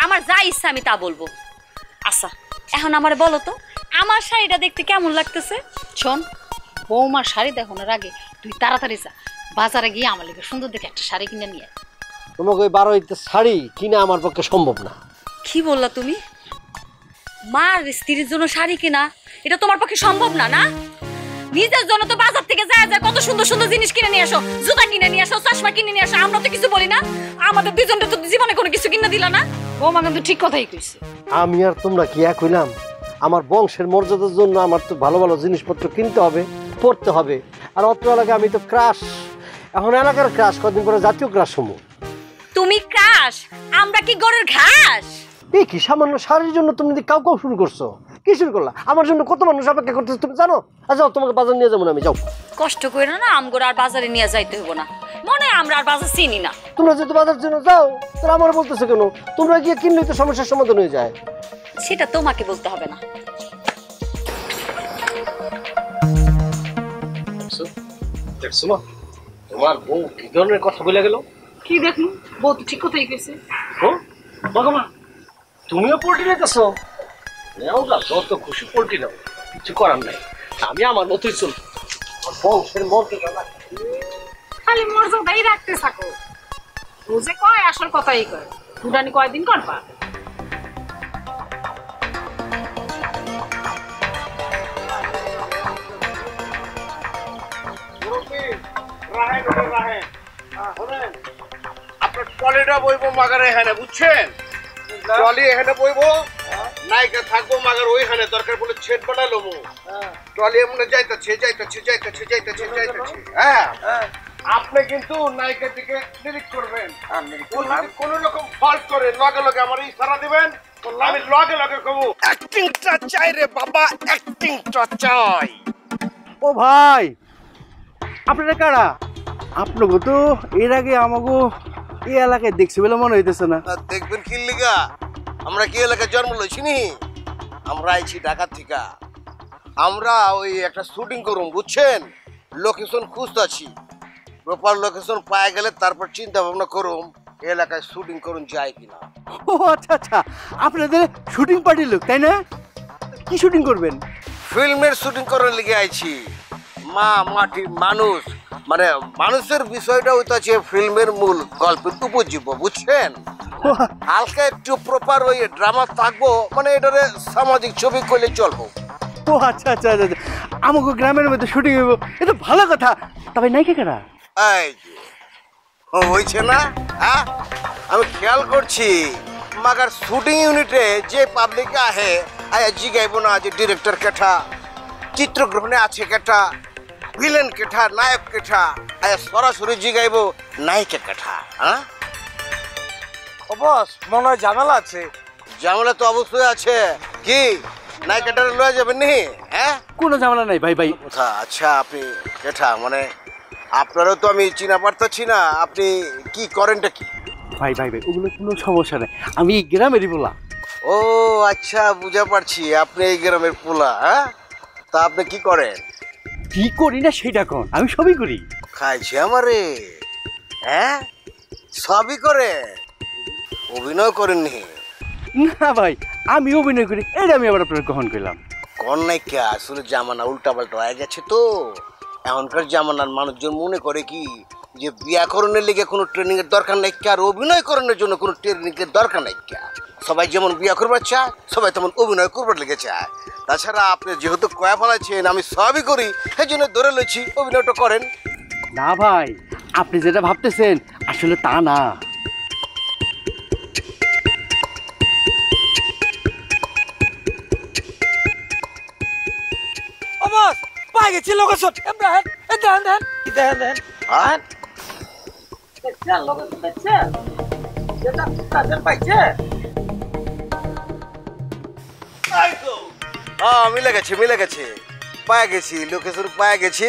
আমার যা ইচ্ছা আমি তা বলবো। আচ্ছা এখন আমারে বলো তো, আমার শাড়িটা দেখতে কেমন লাগতেছে?
শোন, বৌমার শাড়ি দেখানোর আগে তুই তাড়াতাড়ি যা, বাজারে গিয়ে আমার লেগে সুন্দর দেখে একটা শাড়ি কিনে নিয়ে আয়।
তোমাকে ওই 12 ঈদের শাড়ি কিনা আমার পক্ষে সম্ভব না।
কি বললা তুমি? মার স্ত্রীর জন্য শাড়ি কেনা এটা তোমার পক্ষে সম্ভব না? না, নিজের জন্য তো বাজার থেকে যায় কত সুন্দর সুন্দর জিনিস কিনে নিয়ে আসো, জুতা কিনে নিয়ে আসো, চশমা কিনে নিয়ে আসো, আমরা তো কিছু বলি না। আমাদের দুজনের তো জীবনে কোনো কিছু কিনে দিলা না।
বৌমা কিন্তু ঠিক কথাই কইছে।
আমি আর তোমরা কি এক হইলাম? আমার বংশের মর্যাদার জন্য আমার তো ভালো ভালো জিনিসপত্র কিনতে হবে, পড়তে হবে। আর অত এলাকায় আমি তো ক্রাশ, এখন এলাকার ক্রাশ, কদিন পরে জাতীয় ক্রাশ সমূহ।
তুমি ক্রাশ, আমরা কি গরুর ঘাস?
এই কি সামান্য শাড়ির জন্য তুমি কাউ শুরু করছো? কি শুরু করলা? আমার জন্য কত মানুষ অপেক্ষা করতেছে তুমি জানো? যাও, তোমাকে বাজার নিয়ে যাবো না আমি, যাও।
কষ্ট করে না আমগোর আর বাজারে নিয়ে যাইতে হবো না, মনে হয় আমরা আর বাজার চিনি না।
তোমরা যেহেতু বাজার জন্য যাও, তাহলে আমার বলতেছো কেন? তোমরা গিয়ে কিনলেই তো সমস্যার সমাধান হয়ে যায়।
সেটা তোমাকে বলতে হবে না।
দেখছো মা, তোমার বউ কি ধরনের কথা বলে গেল?
কি দেখুন, বউ তো ঠিক কথাই কইছে।
মা, তুমিও পোল্ট্রি নিতেছো? নাও না, যত খুশি পোল্ট্রি নাও, কিছু করার নাই। আমি আমার মতোই চলবো, বংশের মর্যাদা
খালি মর্যাদাই রাখতে থাকো। ও যে কয় আসল কথাই কয়। ফুটানি কয়দিন করবা?
আপনার ট্রলিটা বইবো মাগার এখানে, বুঝছেন? ট্রলি এখানে বইবো, নায়িকা থাকবো মাগার ওইখানে, দরকার বলে ছেদ বানালো মু। ট্রলি এমন যাইতেছে। হ্যাঁ, আপনি কিন্তু নায়িকার দিকে নিরিখ করবেন। কোন রকম ফল্ট করে লগে লগে আমার ইশারা দিবেন, আমি লগে লগে কমু অ্যাক্টিংটা চাই রে বাবা, অ্যাক্টিংটা চাই।
ও ভাই, আপনারা কারা? আপনাকে তো এর আগে আমাকে এই এলাকায় দেখছি বলে মনে হইতেছে না।
দেখবেন কি লিগা, আমরা কি এলাকায় জন্ম লইছি নি? আমরা আইছি ঢাকা থেকে। আমরা ওই একটা শুটিং করুম, বুঝছেন? লোকেশন খুঁজতেছি, প্রপার লোকেশন পাওয়া গেলে তারপর চিন্তা ভাবনা করুম এলাকায় শুটিং করুন যায় কিনা।
ও আচ্ছা আচ্ছা, আপনাদের শুটিং পার্টির লোক তাই না? কি শুটিং করবেন?
ফিল্মের শুটিং করার লিগে আইছি। মা মাটি মানুষ, মানে মানুষের বিষয়টা হইতাছে ফিল্মের মূল গল্পের উপজীব্য, বুঝছেন? হালকা একটু প্রপার ওই ড্রামা থাকবো, মানে এটারে সামাজিক ছবি করলে চলবো।
ও আচ্ছা আচ্ছা আচ্ছা, আমাকে গ্রামের মধ্যে শুটিং হইব, এ তো ভালো কথা। তবে নায়িকা কারা?
এই যে হয়েছে না, হ্যাঁ আমি খেয়াল করছি মাগার শুটিং ইউনিটে যে পাবলিক আহে আয়া জিগাইব না যে ডিরেক্টর কেঠা, চিত্রগ্রহণে আছে কেঠা, ভিলেন কেঠা, নায়ক কেঠা, আয়া সরাসরি জিগাইব নায়িকা কেঠা। হ্যাঁ
বস, মনে হয় ঝামেলা আছে।
ঝামেলা তো অবশ্যই আছে। কি নায়িকাটা লয়ে যাবেন নি? হ্যাঁ,
কোনো ঝামেলা নাই ভাই ভাই।
আচ্ছা আপনি কেঠা, মানে আপনারও তো আমি চিনা পারতাছি না, আপনি কি করেনটা কি?
ভাই ভাই ভাই, ওগুলো কোনো সমস্যা নাই, আমি এই গ্রামেরই বলা।
ও আচ্ছা, বুঝা পারছি আপনি এই গ্রামের পোলা। হ্যাঁ, তা আপনি কি করেন?
কি করি না সেটা কোন, আমি সবই করি।
খাইছে আমারে? হ্যাঁ, সবই করে? অভিনয় করেননি?
না ভাই, আমি অভিনয় করি, এটা আমি আবার আপনার গ্রহণ করলাম।
কোন নায়িকা, আসলে জামানা উল্টা পাল্টা হয়ে গেছে তো। এখনকার জামানার মানুষজন মনে করে কি যে ব্যাকরণের লিগে কোনো ট্রেনিং এর দরকার নাই, আর অভিনয় করানোর জন্য কোনো ট্রেনিং এর দরকার নাই। সবাই যেমন বিয়া করবার চায়, সবাই তেমন অভিনয় করবার লেগে চায়। তাছাড়া আপনি যেহেতু কয়া ফেলাচ্ছেন আমি সবই করি, সেই জন্য ধরে লইছি অভিনয়টা করেন।
না ভাই, আপনি যেটা ভাবতেছেন আসলে তা না।
বস, পাই গেছি লোকেশন। দেখেন দেখেন দেখেন দেখেন
হ্যাঁ,
দেখছেন লোকেশন, দেখছেন? যেটা তাদের পাইছে।
হ্যাঁ মিলে গেছে, পায়ে গেছি, লোকেশন পায়ে গেছি।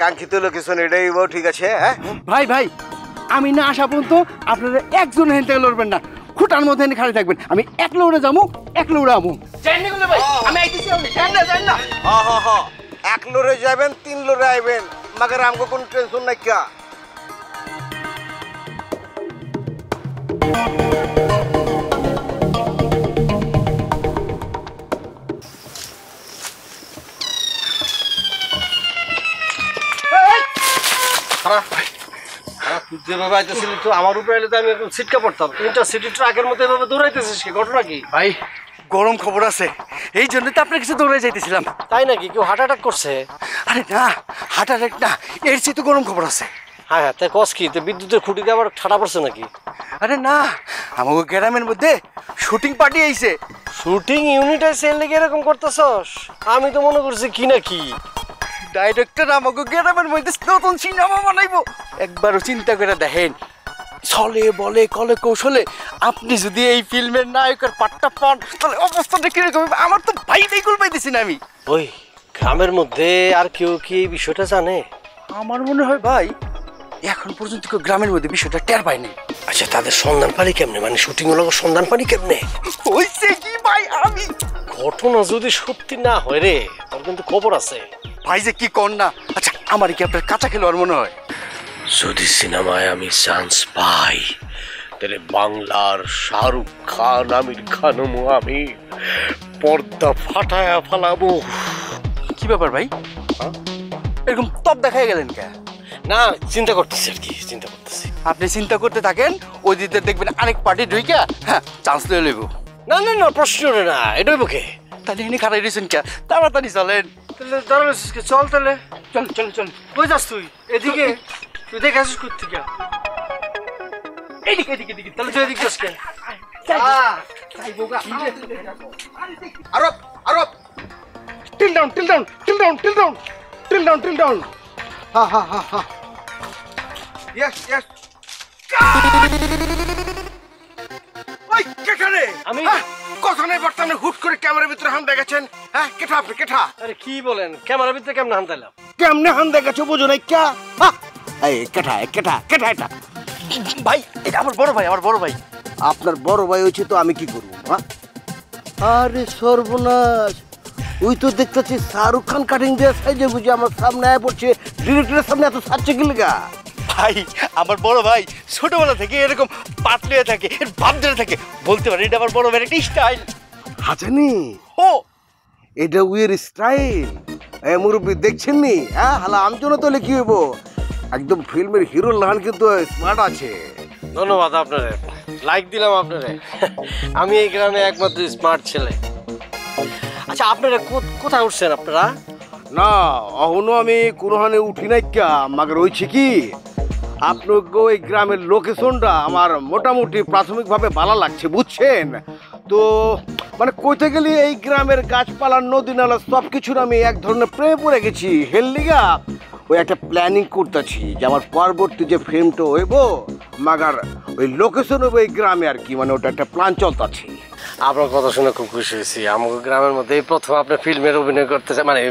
কাঙ্ক্ষিত লোকেশন এটাই ঠিক আছে। হ্যাঁ
ভাই ভাই, আমি না আসা পর্যন্ত আপনারা একজন হেন থেকে লড়বেন না, খুঁটার মধ্যে এনে খালি থাকবেন। আমি এক লৌড়ে যাবো, এক লৌড়ে আমু।
এক লোরে যাবেন, 3 লোরে আইবেন, মাগার আমগো কোনো টেনশন নাই। কা
যেভাবে আইতেছিলি তো আমার উপরে এলে তো আমি একদম ছিটকা পড়তাম। ইন্টারসিটি ট্রাকের মতো এভাবে দৌড়াইতেছিস কি? ঘটনা কি
ভাই গরম খবর আছে, এই জন্য তো আপনার কিছু দৌড়ে যাইতেছিলাম।
তাই নাকি? কেউ হার্ট অ্যাটাক করছে?
আরে না, হার্ট অ্যাটাক না, এর চেয়ে তো গরম খবর আছে।
হ্যাঁ হ্যাঁ, তাই কস কি? তো বিদ্যুতের খুঁটিতে আবার ঠাডা পড়ছে নাকি?
আরে না, আমাকে গ্রামের মধ্যে শুটিং পার্টি আইছে।
শুটিং ইউনিট আছে এর লেগে এরকম করতেছস? আমি তো মনে করছি কি না কি।
ডাইরেক্টর আমাকে গ্রামের মধ্যে নতুন সিনেমা বানাইবো। একবারও চিন্তা করে দেখেন, ছলে বলে কলে কৌশলে আপনি যদি এই ফিল্মের নায়কের পাট্টা পান তাহলে অবস্থাটা কিরকম হবে? আমার তো ভাই বেগুল পাইতেছি না আমি।
ওই গ্রামের মধ্যে আর কেউ কি এই বিষয়টা জানে?
আমার মনে হয় ভাই এখন পর্যন্ত কেউ গ্রামের মধ্যে বিষয়টা টের পায়নি।
আচ্ছা, তাদের সন্ধান পানি কেমনে? মানে শুটিং হলো সন্ধান পানি কেমনে?
হইছে কি ভাই, আমি
ঘটনা যদি সত্যি না হয় রে, তার কিন্তু খবর আছে।
ভাই যে কি কর না। আচ্ছা, আমার কি আপনার কাঁচা খেলোয়াড় মনে হয়?
যদি সিনেমায় আমি চান্স পাই তাহলে বাংলার শাহরুখ খান, আমির খান আমি পর্দা ফাটায়া ফালাবো।
কি ব্যাপার ভাই, এরকম তপ দেখাই গেলেন কে?
না, চিন্তা করতেছি আর কি, চিন্তা করতেছি।
আপনি চিন্তা করতে থাকেন, ওই দিতে দেখবেন আরেক পার্টি ঢুইকা হ্যাঁ চান্স লয়ে লইব।
না না না, প্রশ্ন না, এটাই বুকে।
তাহলে এনে খারাই রয়েছেন কে? তাড়াতাড়ি চলেন।
তাহলে দাঁড়াচ্ছিস কে? চল তাহলে।
চল চল চল।
কই যাস তুই? এদিকে? তুই দেখে আসিস কোথা থেকে?
এদিকে এদিকে এদিকে।
তাহলে তুই এদিকে যাস কেন?
আরব আরব till down till down till down till down till down till down. হা হা হা হা। Yes yes. ওই কেখানে
আমি?
কথা নেই বর্তমানে হুট করে ক্যামেরার ভিতরে হান দেখেছেন? হ্যাঁ, কেঠা আপনি কেঠা?
আরে কি বলেন, ক্যামেরার ভিতরে কেমন হান্তাইলাম?
কেমনে হান দেখেছো বুঝো নাই কে? এই কেঠা কেঠা কেঠা এটা
ভাই এটা আমার বড় ভাই, আমার বড় ভাই।
আপনার বড় ভাই হয়েছে তো আমি কি করবো? আরে সর্বনাশ, ওই তো দেখতেছি শাহরুখ খান কাটিং দিয়ে সাইজে বুঝে আমার সামনে আয় পড়ছে। ডিরেক্টরের সামনে এত সাচ্ছে কি লেগা?
ভাই আমার বড় ভাই ছোটবেলা থেকে এরকম পাতলিয়ে থাকে, এর ভাব ধরে থাকে, বলতে পারি এটা আমার বড় ভাইয়ের একটা স্টাইল।
হাজানি
ও
এটা উইয়ের স্টাইল। এ মুরব্বী দেখছেন নি? হ্যাঁ, হালা আমজন্য তো কি হইব, একদম ফিল্মের হিরো লাহান কিন্তু স্মার্ট আছে।
ধন্যবাদ আপনারে, লাইক দিলাম আপনারে। আমি এই গ্রামে একমাত্র স্মার্ট ছেলে। আচ্ছা, আপনারা কোথায় উঠছেন আপনারা?
না, এখনো আমি কোনোখানে উঠি নাই কা, মাগর হয়েছে কি আপনাকে ওই গ্রামের লোকেশনটা আমার মোটামুটি প্রাথমিকভাবে ভালো লাগছে বুঝছেন তো। মানে কইতে গেলে এই গ্রামের গাছপালা নদী নালা সব কিছুর আমি এক ধরনের প্রেমে পড়ে গেছি। হেললিগা ওই একটা প্ল্যানিং করতেছি যে আমার পরবর্তী যে ফিল্মটা হইব মাগার ওই লোকেশন হইব এই গ্রামে আর কি, মানে ওটা একটা প্ল্যান চলতেছে।
আপনার কথা শুনে খুব খুশি হয়েছি। আমাদের গ্রামের মধ্যে এই প্রথম আপনার ফিল্মের অভিনয় করতে মানে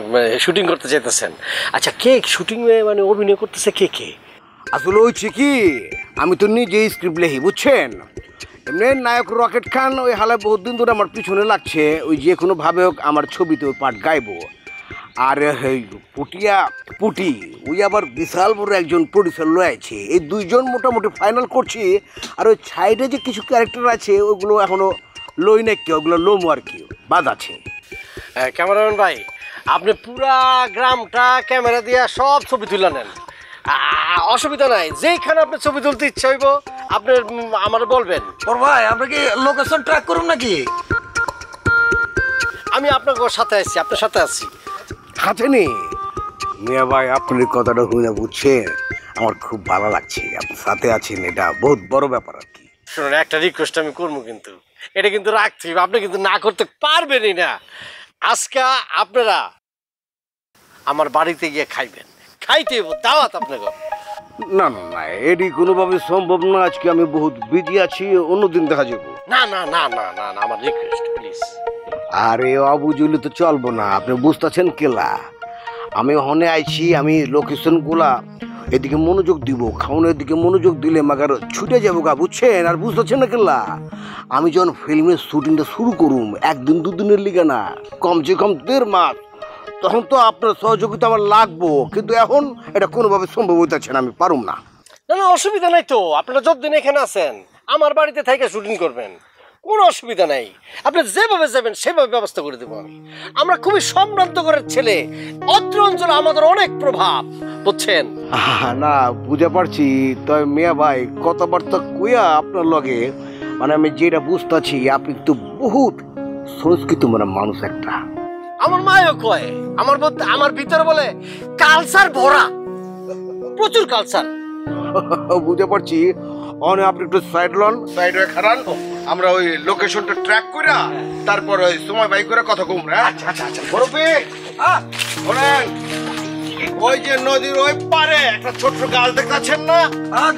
শুটিং করতে চাইতেছেন। আচ্ছা, কে শুটিং মানে অভিনয় করতেছে কে কে?
আসলে হয়েছে কি, আমি তো নিজেই স্ক্রিপ্ট লেখি বুঝছেন। এমনি নায়ক রকেট খান ওই হালায় বহুত দিন ধরে আমার পিছনে লাগছে, ওই যে কোনোভাবে হোক আমার ছবিতে ওই পাঠ গাইবো। আর এই পুটি ওই আবার বিশাল বড় একজন প্রডিউসার লয়েছে। এই দুইজন মোটামুটি ফাইনাল করছি। আর ওই সাইডে যে কিছু ক্যারেক্টার আছে ওইগুলো এখনো লই নাই, কি ওগুলো লোম আর কি বাদ আছে।
ক্যামেরাম্যান ভাই, আপনি পুরা গ্রামটা ক্যামেরা দিয়ে সব ছবি তুলে নেন, অসুবিধা নাই। যেইখানে আপনার ছবি তুলতে ইচ্ছা হইব আপনি আমার বলবেন।
বড় ভাই আমরা কি লোকেশন ট্র্যাক করুন নাকি?
আমি আপনার সাথে আছি, আপনার সাথে আছি।
হাতেনি মিয়া ভাই, আপনার কথাটা শুনে বুঝছেন আমার খুব ভালো লাগছে, আপনার সাথে আছেন, এটা বহুত বড় ব্যাপার আর কি।
শুনুন, একটা রিকোয়েস্ট আমি করবো, কিন্তু এটা কিন্তু রাখছি, আপনি কিন্তু না করতে পারবেনই না। আজকে আপনারা আমার বাড়িতে গিয়ে খাইবেন, খাইতে দাওয়াত আপনাকে।
না না না, এটি কোনোভাবে সম্ভব না, আজকে আমি বহুত বিজি আছি, অন্যদিন দেখা যাবো।
না না না না না না, আমার রিকোয়েস্ট প্লিজ।
আরে অবুঝলি তো চলবো না, আপনি বুঝতেছেন কেলা। আমি হনে আইছি, আমি লোকেশনগুলা এদিকে মনোযোগ দিব, খাওয়ানোর দিকে মনোযোগ দিলে মাগার ছুটে যাবো গা বুঝছেন। আর বুঝতেছেন না কেলা, আমি যখন ফিল্মের শুটিংটা শুরু করুম একদিন দুদিনের লিগে না, কমসে কম 1.5 মাস, তখন তো আপনার সহযোগিতা আমার লাগবো। কিন্তু এখন এটা কোনোভাবে সম্ভব হইতেছে না, আমি পারুম না।
না না, অসুবিধা নাই তো। আপনারা যতদিন এখানে আছেন আমার বাড়িতে থেকে শুটিং করবেন, কোনো অসুবিধা নাই, আপনি যেভাবে যাবেন সেভাবে ব্যবস্থা করে দেবো আমি। আমরা খুবই সম্ভ্রান্ত ঘরের ছেলে, অত্র অঞ্চলে আমাদের অনেক প্রভাব, বুঝছেন?
না বুঝে পারছি, তবে মিয়া ভাই কথাবার্তা কইয়া আপনার লগে মানে আমি যেটা বুঝতেছি আপনি তো বহুত সংস্কৃত মানে মানুষ একটা।
আমার মায়ও কয়, আমার ভিতরে বলে কালচার ভরা, প্রচুর কালচার।
বুঝে পারছি। অনে আপনি একটু সাইড লন, সাইড হয়ে খারান, আমরা ওই লোকেশনটা ট্র্যাক করে তারপর ওই সময় বাই করে কথা কম। আচ্ছা আচ্ছা আচ্ছা বরফি শোনেন, ওই যে নদীর ওই পারে একটা ছোট্ট গাছ দেখতেছেন না?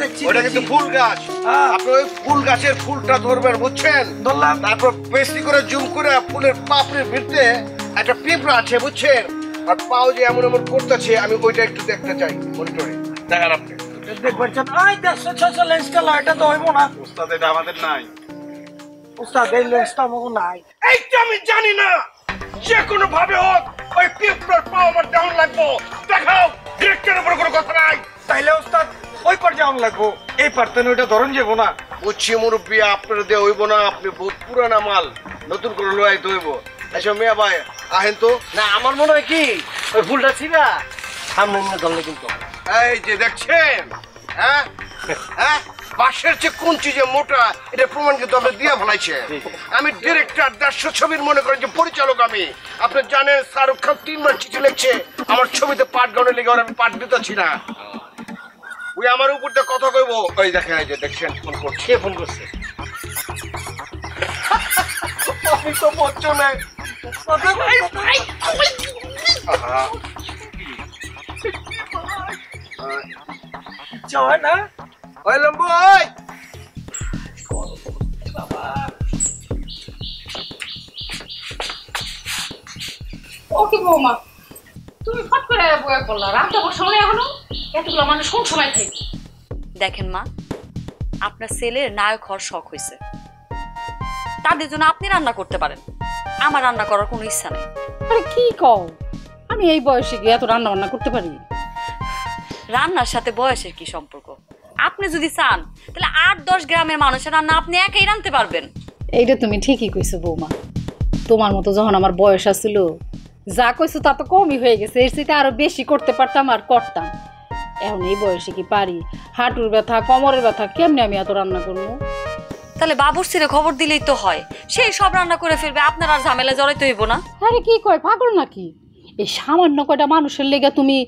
দেখছি
ওটা কিন্তু ফুল গাছ। আপনি ওই ফুল গাছের ফুলটা ধরবেন, বুঝছেন?
ধরলাম।
তারপর বেশি করে জুম করে ফুলের পাপড়ির ভিতরে একটা পিঁপড়া আছে, বুঝছেন? আর পাও যে এমন এমন করতেছে, আমি ওইটা একটু দেখতে চাই মনিটরে। দেখেন আপনি
দেখবেন আই 100-600 লেন্সটা লাইটা তো হইব না।
উস্তাদ এটা আমাদের নাই।
উস্তাদ এই লেন্সটা আমাকে নাই।
এইটা আমি জানি না, যে কোনো ভাবে হোক ওই পিঁপড়ার পাও আমার ডাউন লাগবো। দেখাও, ডিরেক্টরের উপর কোনো কথা নাই।
তাইলে উস্তাদ ওই পার যাওয়ান লাগবো, এই পারতেন ওইটা ধরন যাবো না।
বুঝছি মুরব্বী, আপনার দিয়ে হইব না, আপনি বহুত পুরানা মাল, নতুন করে লই আইতে হইব। আচ্ছা মিয়া ভাই আহেন তো।
না আমার মনে হয় কি ওই ফুলটা ছিঁড়া সামনে নিয়ে ধরলে কিন্তু
এই যে দেখছেন, হ্যাঁ হ্যাঁ, বাঁশের চেয়ে কঞ্চি যে মোটা, এটা প্রমাণ কিন্তু আমরা দিয়া ফেলাইছে। আমি ডিরেক্টর, 150 ছবির মনে করেন যে পরিচালক আমি। আপনি জানেন শাহরুখ খান 3 বার চিঠি লিখছে আমার ছবিতে পাঠ গানে লেগে, আর আমি পাঠ দিতেছি না। ওই আমার উপর দিয়ে কথা কইব। ওই দেখেন, এই যে দেখছেন ফোন করছে।
কে ফোন করছে?
আমি তো বলছো না।
চয় না
ওই লম্বু, ওই
ওকে বৌমা, তুমি ফট করে বয়ে পড়লা, রাতটা বসালে এখনো এতগুলো মানুষ কোন সময় থাকবে?
দেখেন মা, আপনার ছেলের নায়ক হওয়ার শখ হয়েছে, তাদের জন্য আপনি রান্না করতে পারেন, আমার রান্না করার কোনো ইচ্ছা নেই।
আরে কি কও, আমি এই বয়সে গিয়ে এত রান্না বান্না করতে পারি?
রান্নার সাথে বয়সের কি সম্পর্ক? আপনি যদি চান তাহলে 8-10 গ্রামের মানুষের রান্না আপনি একাই রাঁধতে পারবেন।
এইটা তুমি ঠিকই কইছো বৌমা, তোমার মতো যখন আমার বয়স আসছিল, যা কইছো তা তো কমই হয়ে গেছে, এর চেয়ে আরো বেশি করতে পারতাম আর করতাম। এখন এই বয়সে কি পারি? হাঁটুর ব্যথা, কোমরের ব্যথা, কেমনে আমি এত রান্না করবো?
তাহলে বাবুর্চিরে খবর দিলেই তো হয়, সেই সব রান্না করে ফেলবে, আপনার আর ঝামেলা জড়াইতে হইব না।
আরে কি কয়, পাগল নাকি? এই সামান্য কয়টা মানুষের লেগে তুমি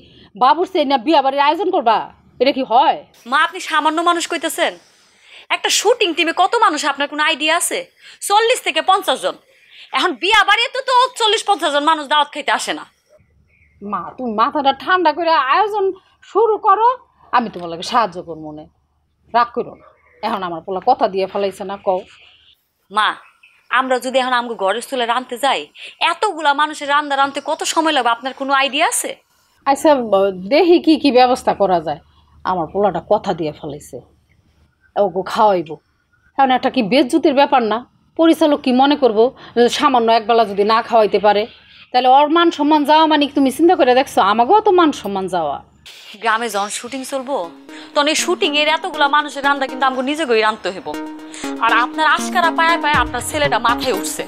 বাবুর্চি না বিয়া বাড়ির আয়োজন করবা? এটা কি হয়?
মা, আপনি সামান্য মানুষ কইতেছেন? একটা শুটিং টিমে কত মানুষ আপনার কোনো আইডিয়া আছে? 40 থেকে 50 জন। এখন বিয়া বাড়িতে তো 40-50 জন মানুষ দাওয়াত খাইতে আসে না।
মা, তুমি মাথাটা ঠান্ডা করে আয়োজন শুরু করো, আমি তোমার লাগে সাহায্য করবো মনে, রাগ করো না। এখন আমার পোলা কথা দিয়ে ফেলাইছে না, কও।
মা, আমরা যদি এখন আমাকে ঘরের চুলে রাঁধতে যাই, এতগুলা মানুষের রান্না রাঁধতে কত সময় লাগবে আপনার কোনো আইডিয়া আছে?
আচ্ছা দেখি কি কি ব্যবস্থা করা যায়। আমার পোলাটা কথা দিয়ে ফেলাইছে, ওকে খাওয়াইব। এখন একটা কি বেজ্জুতির ব্যাপার না? পরিচালক কি মনে করবো সামান্য একবেলা যদি না খাওয়াইতে পারে? তাহলে ওর মান সম্মান যাওয়া মানে তুমি চিন্তা করে দেখছো, আমাকেও তো মান সম্মান যাওয়া।
গ্রামে যখন শুটিং চলবো তখন এই শুটিং এর এতগুলা মানুষের রান্না কিন্তু আমাকে নিজে করে রাঁধতে হইব। আর আপনার আশকারা পায়ে পায়ে আপনার ছেলেটা মাথায় উঠছে।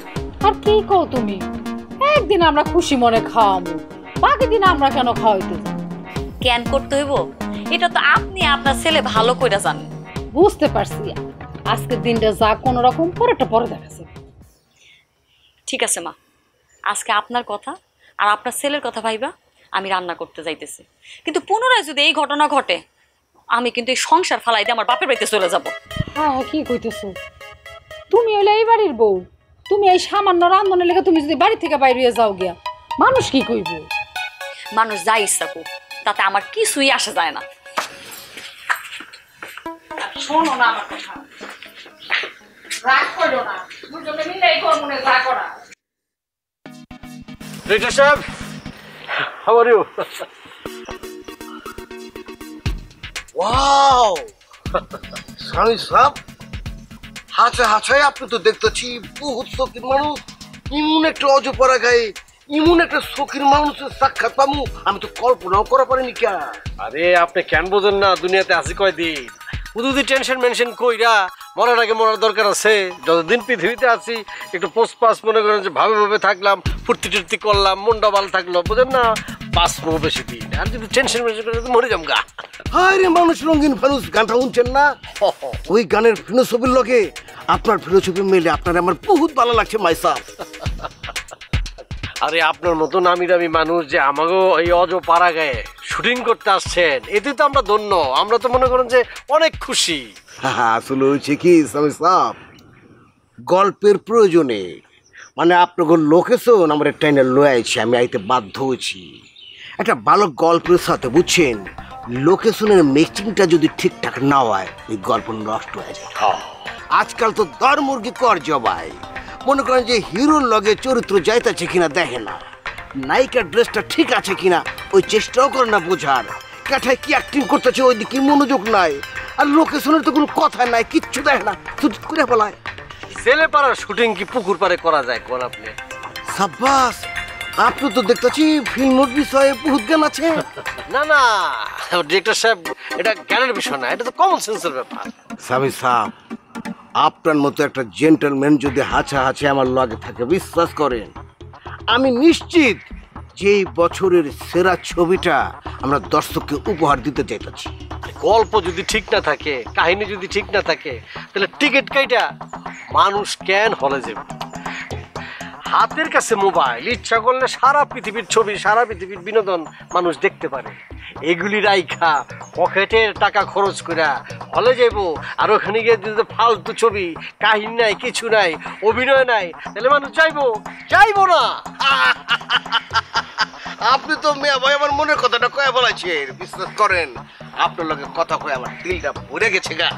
আর কি কও তুমি? একদিন আমরা খুশি মনে খাওয়াবো, বাকি দিন আমরা কেন খাওয়াইতে যাব?
কেন করতে হইব এটা তো আপনি আপনার ছেলে ভালো করে জানেন।
বুঝতে পারছি, আজকের দিনটা যা কোনো রকম, পরেরটা পরে দেখাছে।
ঠিক আছে মা, আজকে আপনার কথা আর আপনার ছেলের কথা ভাইবা আমি রান্না করতে যাইতেছি, কিন্তু পুনরায় যদি এই ঘটনা ঘটে আমি কিন্তু এই সংসার ফালাই দিয়ে আমার বাপের বাড়িতে চলে যাব।
হ্যাঁ কি কইতেছো? তুমি হইলে এই বাড়ির বউ, তুমি এই সামান্য রান্ধনের লেগে তুমি যদি বাড়ি থেকে বাইরে যাও গিয়া, মানুষ কি কইব?
মানুষ যা ইচ্ছা করুক, তাতে আমার কিছুই আসা যায় না।
শোনো না আমার কথা, রাগ করো না, দুজনে মিলে এই কর্মনে যা করা।
Director Sahab, how are you?
Wow Sunny সাহেব, হাতে হাতে আপনি তো দেখতেছি বহুত শৌখিন মানুষ। ইমন একটা অজপরা গায়ে ইমন একটা শৌখিন মানুষের সাক্ষাৎ পামু আমি তো কল্পনাও করা পারিনি। কে
আরে আপনি কেন বোঝেন না, দুনিয়াতে আছি কয়দিন, উদুদি টেনশন মেনশন কইরা মরার আগে মরার দরকার আছে। যতদিন পৃথিবীতে আছি একটু পোস্ট পাস মনে করেন যে ভাবে ভাবে থাকলাম, ফুর্তি টুর্তি করলাম, মনটা ভালো থাকলো, বুঝেন না? বাঁচবো বেশি দিন, আর যদি টেনশন মেনশন করে মরে যাম গা।
আরে মানুষ রঙিন ফানুস গানটা শুনছেন না? ওই গানের ফিলোসফির লগে আপনার ফিলোসফি মিলে আপনার আমার বহুত ভালো লাগছে মাইসাফ।
আরে আপনার মতো নামি দামি মানুষ যে আমাকেও এই অজপাড়া গায়ে শুটিং করতে আসছেন, এতে তো আমরা ধন্য। আমরা তো মনে করেন যে অনেক খুশি।
আসলে হয়েছে কি সামি সাহ, গল্পের প্রয়োজনে মানে আপনাকে লোকেশন আমার ট্রেনে লয়েছে, আমি আইতে বাধ্য হয়েছি। একটা ভালো গল্পের সাথে বুঝছেন, লোকেশনের মিক্সিংটা যদি ঠিকঠাক না হয় ওই গল্প নষ্ট হয়ে যায়। আজকাল তো দর মুরগি কর জবাই, মনে করেন যে হিরোর লগে চরিত্র যাইতেছে কিনা দেখে না, নায়িকার ড্রেসটা ঠিক আছে কিনা ওই চেষ্টাও করে না বোঝার, কাঠায় কি অ্যাক্টিং করতেছে ওই দিকে মনোযোগ নাই, আর লোকেশনের তো কোনো কথা নাই, কিচ্ছু দেখে না, শুধু করে বলায়।
ছেলে পাড়ার শুটিং কি পুকুর পাড়ে করা যায় কোন আপনি?
সাব্বাস, আপনি তো দেখতেছি ফিল্মের বিষয়ে বহুত জ্ঞান আছে।
না না ডিরেক্টর সাহেব, এটা জ্ঞানের বিষয় না, এটা তো কমন সেন্সের ব্যাপার।
স্বামী সাহেব, আপনার মতো একটা জেন্টলম্যান যদি হাঁচা হাঁচে আমার লগে থাকে, বিশ্বাস করেন আমি নিশ্চিত যে এই বছরের সেরা ছবিটা আমরা দর্শককে উপহার দিতে চাইতেছি।
গল্প যদি ঠিক না থাকে, কাহিনী যদি ঠিক না থাকে, তাহলে টিকিট কাইটা মানুষ কেন হলে যাবে? হাতের কাছে মোবাইল, ইচ্ছা করলে সারা পৃথিবীর ছবি, সারা পৃথিবীর বিনোদন মানুষ দেখতে পারে। এগুলি রাইখা পকেটের টাকা খরচ করে হলে যাইব, আর ওখানে গিয়ে যদি ফালতু ছবি, কাহিনী নাই, কিছু নাই, অভিনয় নাই, তাহলে মানুষ যাইবো না।
আপনি তো মেয়া ভাই আমার মনের কথাটা কয়ে বলাইছেন, বিশ্বাস করেন আপনার লগে কথা কয়ে আমার দিলটা ভরে গেছে গা।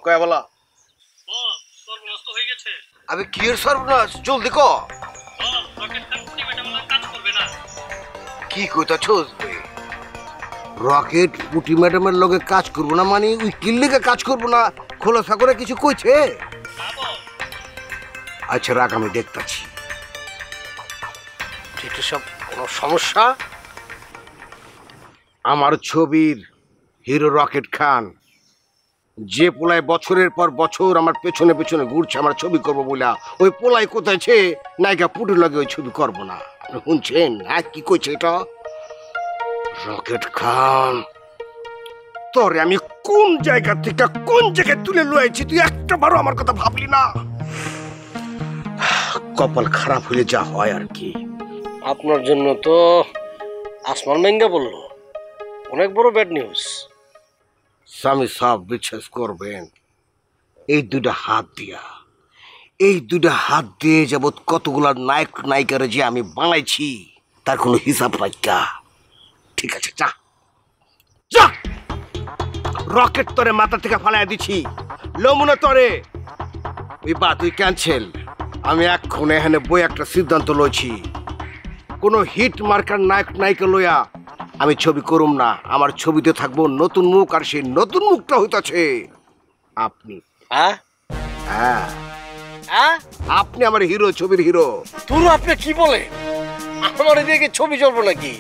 কয়ে বলা আমি কি এর সর্বনাশ, জলদি ক। কি কইতাছ? রকেট পুটি ম্যাডামের লগে কাজ করবো না মানে ওই কিল্লিকে কাজ করবো না, খোলাসা করে কিছু কইছে? আচ্ছা রাখ, আমি দেখতাছি।
এটা সব কোনো সমস্যা?
আমার ছবির হিরো রকেট খান, যে পোলায় বছরের পর বছর আমার পেছনে পেছনে ঘুরছে আমার ছবি করবো বলে, ওই পোলাই কোথায়ছে নায়িকা পুটির লগে ওই ছবি করবো না। শুনছেন হ্যাঁ কি কইছে এটা? রকেট খান, তোরে আমি কোন জায়গা থেকে কোন জায়গায় তুলে লয়েছি তুই একটা বারো আমার কথা ভাবলি না? কপাল খারাপ হলে যা হয় আর কি।
আপনার জন্য তো আসমান মেঙ্গা বললো, অনেক বড় ব্যাড নিউজ।
স্বামী সব বিশ্বাস করবেন, এই দুটা হাত দিয়ে যাবৎ কতগুলা নায়ক নায়িকারে যে আমি বানাইছি তার কোনো হিসাব রাখা। ঠিক আছে, যা যা, রকেট তরে মাথা থেকে ফালাই দিছি, লমুনা তরে ওই বা তুই ক্যান্সেল। আমি এখন এখানে বই একটা সিদ্ধান্ত লইছি, কোনো হিট মার্কার নায়ক নায়িকা লইয়া আমি ছবি করুম না। আমার ছবিতে থাকবো নতুন মুখ, আর সেই নতুন মুখটা হইতাছে আপনি।
হ্যাঁ
হ্যাঁ,
হ্যাঁ,
আপনি আমার হিরো, ছবির হিরো।
তুই আপনি কি বলে? আমার এদিকে ছবি চলবো নাকি?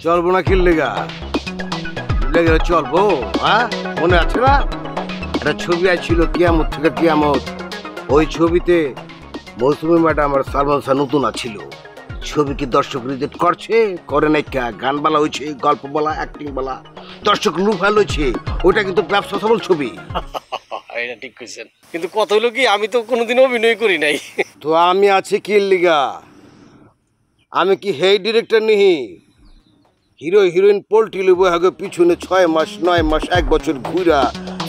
চলবো না কিল্লেগা লেগে চলবো। হ্যাঁ মনে আছে না একটা ছবি ছিল কিয়ামত থেকে কিয়ামত, ওই ছবিতে মৌসুমী ম্যাডাম আর সালমান শাহ নতুন ছিল। ছবি কি দর্শক রিজেক্ট করছে? করে নাই, গান বলা হয়েছে, গল্প বলা, অ্যাক্টিং বলা, দর্শক লুফাল হয়েছে। ওইটা কিন্তু ব্যবসা সফল ছবি।
এটা ঠিক কইছেন, কিন্তু কত হলো কি আমি তো কোনোদিন অভিনয় করি নাই।
তো আমি আছি কি লিগা? আমি কি হেই ডিরেক্টর নিহি? হিরো হিরোইন পোল্ট্রি লইব আগে পিছনে 6 মাস 9 মাস 1 বছর ঘুরা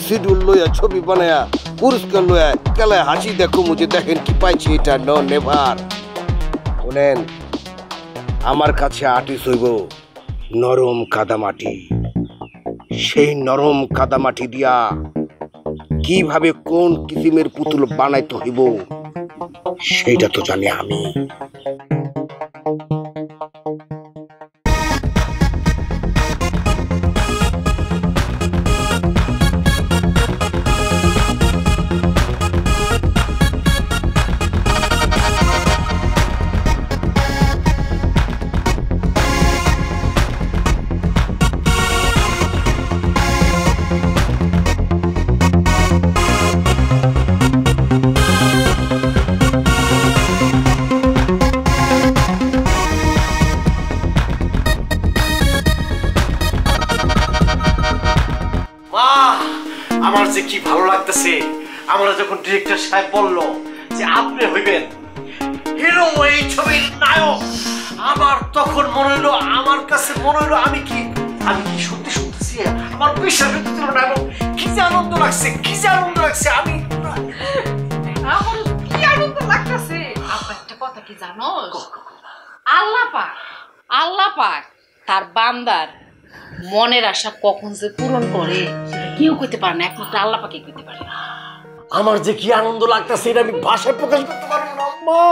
শিডিউল লইয়া ছবি বানায়া পুরস্কার লইয়া কেলায় হাসি দেখো মুঝে, দেখেন কি পাইছি, এটা নো নেভার। বলেন আমার কাছে আর্টিস্ট হইব নরম কাদামাটি, সেই নরম কাদামাটি দিয়া কিভাবে কোন কিসিমের পুতুল বানাইতে হইব সেইটা তো জানি আমি।
আমার যে কি ভালো লাগতেছে। আমরা যখন ডিরেক্টর সাহেব বলল যে আপনি হইবেন হিরো এই ছবির নায়ক, আমার তখন মনে হলো, আমার কাছে মনে হলো আমি কি সত্যি শুনতেছি, আমার বিশ্বাস হচ্ছিল না। এবং কি যে আনন্দ লাগছে, কি যে আনন্দ লাগছে, আমি
আমার কি আনন্দ লাগতেছে। আপা একটা কথা কি জানো, আল্লাহ পাক তার বান্দার মনের আশা কখন যে পূরণ করে সেটা কেউ কইতে পারে না, একমাত্র আল্লাহ পাকই কইতে পারে।
আমার যে কি আনন্দ লাগতেছে এটা আমি ভাষায় প্রকাশ করতে পারবো না আম্মা।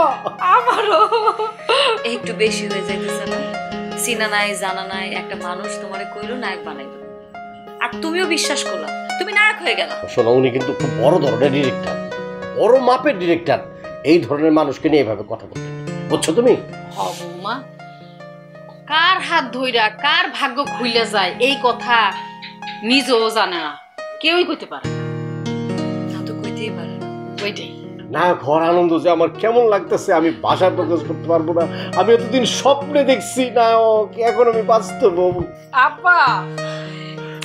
আমারও
একটু বেশি হয়ে যাইতেছে না? চিনা নাই জানা নাই একটা মানুষ তোমারে কইলো নায়ক বানাইল, আর তুমিও বিশ্বাস করলা, তুমি নায়ক হয়ে গেল।
শোনো, উনি কিন্তু খুব বড় ধরনের ডিরেক্টর, বড় মাপের ডিরেক্টর। এই ধরনের মানুষকে নিয়ে এভাবে কথা বলতে, বুঝছো তুমি?
বৌমা, কার হাত ধইরা কার ভাগ্য খুইলা যায় এই কথা নিজেও জানে না, কেউই কইতে পারে না।
তা তো কইতেই পারে না।
ওইটাই
নায়ক হওয়ার আনন্দ যে আমার কেমন লাগতেছে আমি ভাষায় প্রকাশ করতে পারবো না। আমি এতদিন স্বপ্নে দেখছি নায়ক, এখন আমি বাস্তব।
আপা,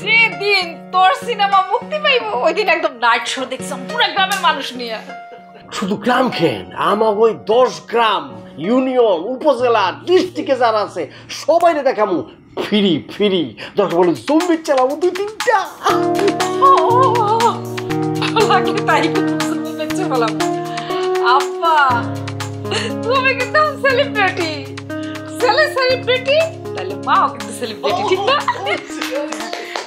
যেদিন তোর সিনেমা মুক্তি পাইব ওই দিন একদম নাইট শো দেখছিলাম পুরো গ্রামের মানুষ নিয়ে।
শুধু গ্রাম কেন, আমার ওই 10 গ্রাম, ইউনিয়ন, উপজেলা, ডিস্ট্রিক্টে যারা আছে সবাই দেখামু ফ্রি ফ্রি। দরকার বলে জম্বি চালাবো 2-3টা।
লাগলে তাই বেঁচে ফেলাম। আপা, তুমি কিন্তু সেলিব্রিটি, সেলিব্রিটি, তাহলে মাও কিন্তু সেলিব্রিটি, ঠিক না?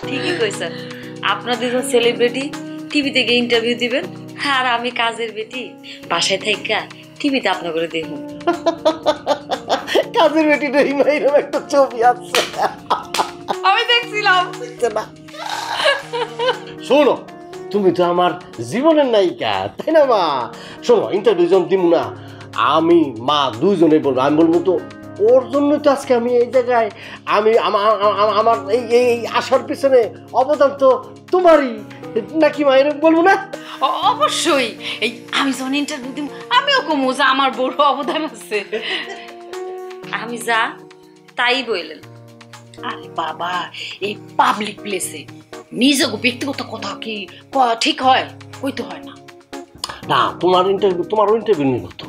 ঠিকই কইছেন, আপনারা দুজন সেলিব্রিটি, টিভিতে গিয়ে ইন্টারভিউ দিবেন, আর আমি কাজের বেটি বাসায় থাইকা টিভিতে আপনার করে দেখুন।
কাজের বেটিটা এরকম একটা ছবি আছে,
আমি দেখছিলাম।
শোনো, তুমি তো আমার জীবনের নায়িকা, তাই না মা? শোনো, ইন্টারভিউ যখন দিব না, আমি মা দুইজনে বলবো, আমি বলবো তো ওর জন্য তো আজকে আমি এই জায়গায়, আমি আমার এই আসার পিছনে অবদান তো তোমারই, নাকি মা? এরকম বলবো না?
অবশ্যই। এই আমি যখন ইন্টারভিউ দিব আমিও কমু যে আমার বড় অবদান আছে।
আমি যা তাই বললেন।
আরে বাবা, এই পাবলিক প্লেসে নিজেকে ব্যক্তিগত কথা কি ঠিক হয়? কইতে হয় না।
না, তোমারও ইন্টারভিউ নিব তো।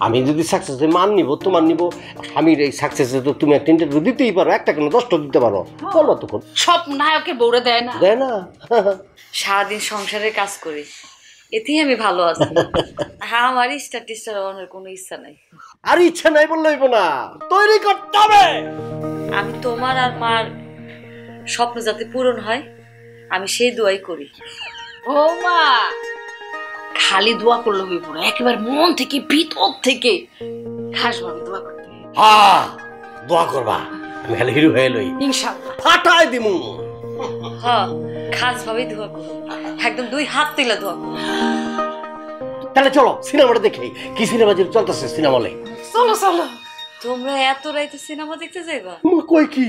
আমি যদি সাকসেস মান নিব, তোমার নিব, স্বামীর এই সাকসেসে তো তুমি একটা ইন্টারভিউ দিতেই পারো, একটা কেন 10টা দিতে পারো, বলো তখন।
সব নায়কের বউরে দেয় না,
দেয় না?
সারাদিন সংসারের কাজ করি, এতেই আমি ভালো আছি। আমার স্টার টিস্টার হওয়ার কোনো ইচ্ছা নাই।
আর ইচ্ছা নাই বললে হইব না, তৈরি করতে হবে।
আমি তোমার আর মার স্বপ্ন যাতে পূরণ হয় আমি সেই দোয়াই করি।
ও মা, খালি দোয়া করলে হইব না, একেবারে মন থেকে ভিতর থেকে খাসভাবে দোয়া করতে।
হ্যাঁ, দোয়া করবা, আমি খালি হিরো হয়ে লই,
ইনশাআল্লাহ
ফাটাই দিমু।
হ্যাঁ, খাস ভাবেই দোয়া করো, একদম 2 হাত তুলে দোয়া করো।
তাহলে চলো সিনেমাটা দেখি, কি সিনেমা যে চলতেছে সিনেমা হলে।
চলো চলো।
তোমরা এত রাইতে সিনেমা দেখতে যাইবা?
কই কি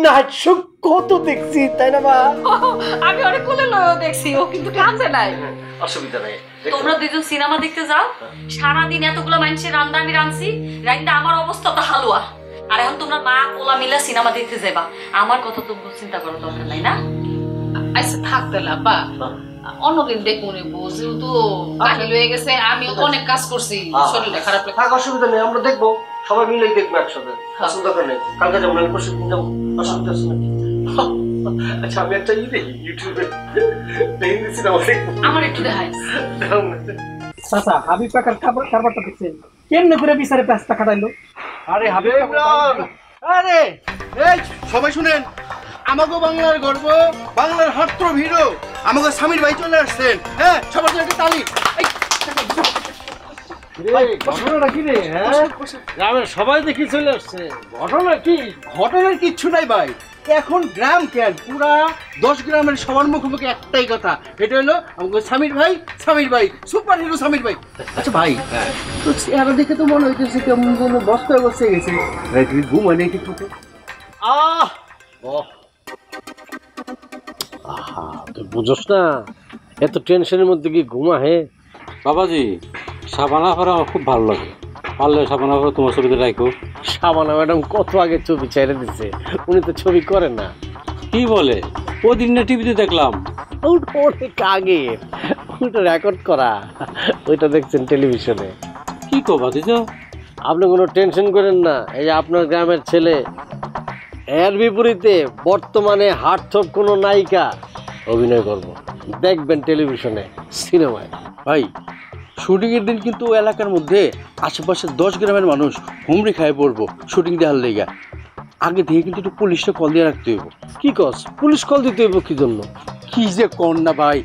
নাচ কত দেখছি, তাই না মা?
আমি অনেক কোলে লয়ও দেখছি, ও কিন্তু কাঁদে নাই।
অসুবিধা নাই।
তোমরা দুজন সিনেমা দেখতে যাও, সারাদিন এতগুলো মানুষের রান্না আমি রাঁধছি, রাইন্দা আমার অবস্থা তো হালুয়া, আর এখন তোমরা মা পোলা মিলা সিনেমা দেখতে যাইবা, আমার কথা তো চিন্তা করো দরকার নাই না?
আচ্ছা থাকতে লাবা, অন্যদিন দেখবো নেবো, যেহেতু বাহির হয়ে গেছে, আমি অনেক কাজ করছি, শরীরটা খারাপ লাগে।
থাক, অসুবিধা নেই, আমরা দেখবো, সবাই মিলেই দেখবো একসাথে, অসুবিধা নেই। কালকে যাবো, নাহলে পরশু দিন যাবো, অসুবিধা আছে নাকি? আচ্ছা, আমি একটা দেখি ইউটিউবে, হিন্দি সিনেমা দেখবো।
আমার একটু দেখাই।
চাচা, হাবিব কাকার কারবারটা দেখছেন কেমনে করে বিচারে ব্যস্ত খাটাইলো?
আরে হাবিব, আরে এই সবাই শুনেন, আমাগো বাংলার গর্ব, বাংলার হার্টথ্রব হিরো আমাগো সামির ভাই চলে আসছেন। হ্যাঁ, সবার জন্য একটা তালি।
ঘটনাটা কি রে? হ্যাঁ, গ্রামের সবাই দেখি চলে আসছে, ঘটনা কি?
ঘটনার কিচ্ছু নাই ভাই, এখন গ্রাম কেন, পুরা 10 গ্রামের সবার মুখে মুখে একটাই কথা, এটা হলো আমাকে সামির ভাই, সুপার হিরো সামির ভাই। আচ্ছা ভাই, তো চেহারা দেখে তো মনে হইতেছে কেমন যেন বস্তায় বসে গেছে, তুই ঘুমায় নাকি তোকে?
তুই বুঝোস না, এত টেনশনের মধ্যে কি ঘুমা? হে
বাবাজি, সাবানা করা আমার খুব ভালো লাগে, পারলে সাবানা করে তোমার ছবিতে রাখো।
শাবানা ম্যাডাম কত আগে ছবি ছেড়ে দিচ্ছে, উনি তো ছবি করেন না।
কি বলে? ওদিন না টিভিতে দেখলাম
ওটা অনেক আগে, ওইটা রেকর্ড করা, ওইটা দেখছেন টেলিভিশনে।
কি কো ভাতিজা?
আপনি কোনো টেনশন করেন না, এই যে আপনার গ্রামের ছেলে, এর বিপরীতে বর্তমানে হার্টথ্রব কোনো নায়িকা অভিনয় করব, দেখবেন টেলিভিশনে, সিনেমায়।
ভাই শুটিংয়ের দিন কিন্তু এলাকার মধ্যে আশেপাশে 10 গ্রামের মানুষ হুমড়ি খায় পড়বো শুটিং দেখার লেগা। আগে থেকে কিন্তু একটু পুলিশটা কল দিয়ে রাখতে হইব।
কি কস, পুলিশ কল দিতে হইব কি জন্য?
কি যে কর না ভাই,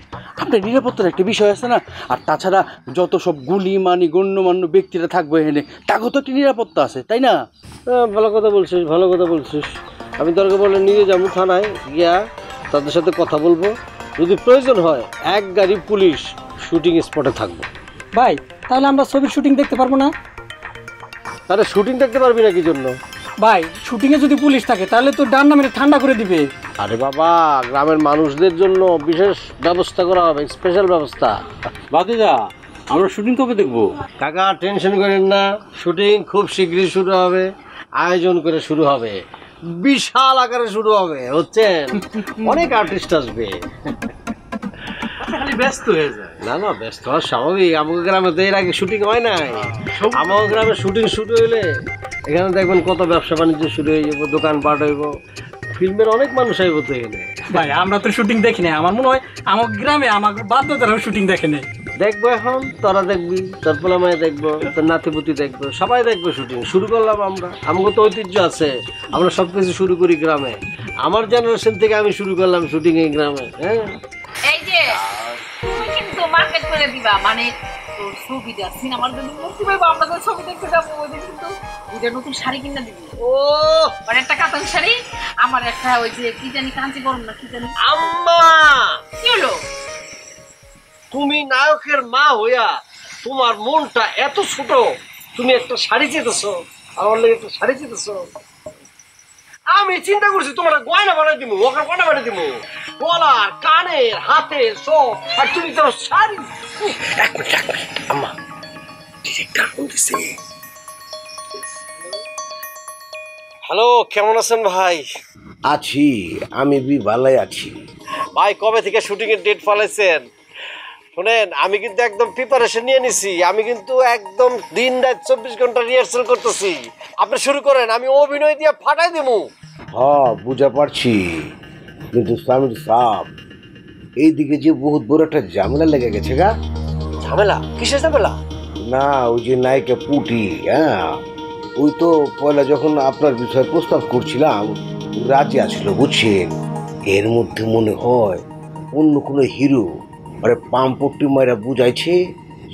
আপনার নিরাপত্তার একটা বিষয় আছে না। আর তাছাড়া যত সব গুণী মানি গণ্যমান্য ব্যক্তিরা থাকবে এখানে, তাকেও তো একটা নিরাপত্তা আছে, তাই না?
ভালো কথা বলছিস, ভালো কথা বলছিস। আমি দরকার বলে নিয়ে যাবো থানায়, গিয়া তাদের সাথে কথা বলবো, যদি প্রয়োজন হয় 1 গাড়ি পুলিশ শুটিং স্পটে থাকবো।
ভাই তাহলে আমরা ছবির শুটিং দেখতে পারবো না?
তাহলে শুটিং দেখতে পারবি না কি জন্য?
ভাই শুটিংয়ে যদি পুলিশ থাকে তাহলে তো ডান্ডা মেরে ঠান্ডা করে দিবে।
আরে বাবা, গ্রামের মানুষদের জন্য বিশেষ ব্যবস্থা করা হবে, স্পেশাল ব্যবস্থা।
ভাতিজা আমরা শুটিং কবে দেখবো?
কাকা টেনশন করেন না, শুটিং খুব শীঘ্রই শুরু হবে, আয়োজন করে শুরু হবে, বিশাল আকারে শুরু হবে, হচ্ছেন অনেক আর্টিস্ট আসবে।
খালি ব্যস্ত হয়ে যায়।
না না, ব্যস্ত হওয়া স্বাভাবিক, আমাদের গ্রামে তো এর আগে শুটিং হয় নাই। আমাদের গ্রামে শুটিং শুরু হইলে এখানে দেখবেন কত ব্যবসা বাণিজ্য শুরু হয়ে যাবো, দোকানপাট হইব, ফিল্মের অনেক মানুষ আইব তো এখানে।
ভাই আমরা তো শুটিং দেখি না, আমার মনে হয় আমার গ্রামে আমার বাধ্যতারা শুটিং দেখে নেই।
দেখবো এখন, তোরা দেখবি, তোর পোলামায় দেখবো, তোর নাতিপুতি দেখবো, সবাই দেখবো। শুটিং শুরু করলাম আমরা, আমাকে তো ঐতিহ্য আছে, আমরা সব কিছু শুরু করি গ্রামে। আমার জেনারেশন থেকে আমি শুরু করলাম শুটিং এই গ্রামে। হ্যাঁ,
এই যে তুমি কিন্তু মার্কেট করে দিবা, মানে তোর ছবিটা সিনেমার জন্য মুক্তি পাইবো, আমরা তো ছবি দেখতে যাবো, ওই দিন কিন্তু দুইটা নতুন শাড়ি কিনে দিবি।
ও
মানে একটা কাতান শাড়ি, আমার একটা ওই যে কি জানি কাঞ্চিবরম না কি জানি।
আম্মা,
কি হলো?
তুমি নায়কের মা হইয়া তোমার মনটা এত ছোট, তুমি একটা শাড়ি চেতেছো, আমার লাগে একটা শাড়ি চেতেছো। আমি চিন্তা করছি তোমার গয়না বানাই দিব, ওখানে গয়না বানাই দিব, গলার কানের হাতের সব, আর তুমি তো শাড়ি। এক মিনিট আম্মা, ডিরেক্টর ফোন দিছে। হ্যালো, কেমন আছেন ভাই?
আছি, আমি ভালোই আছি।
ভাই কবে থেকে শুটিং এর ডেট ফলাইছেন? শোনেন, আমি কিন্তু একদম প্রিপারেশন নিয়ে নিছি, আমি কিন্তু একদম দিন রাত 24 ঘন্টা রিহার্সাল করতেছি। আপনি শুরু করেন, আমি অভিনয় দিয়ে ফাটাই দেবো।
হ্যাঁ বুঝা পারছি, কিন্তু স্বামীর সাপ এইদিকে যে বহুত বড় একটা ঝামেলা লেগে গেছে গা।
ঝামেলা? কিসের ঝামেলা?
না ওই যে নায়িকা পুটি, হ্যাঁ ওই তো পয়লা যখন আপনার বিষয়ে প্রস্তাব করছিলাম রাজি আসছিল বুঝছেন। এর মধ্যে মনে হয় অন্য কোনো হিরো আরে পাম্পটি মায়েরা বুঝাইছে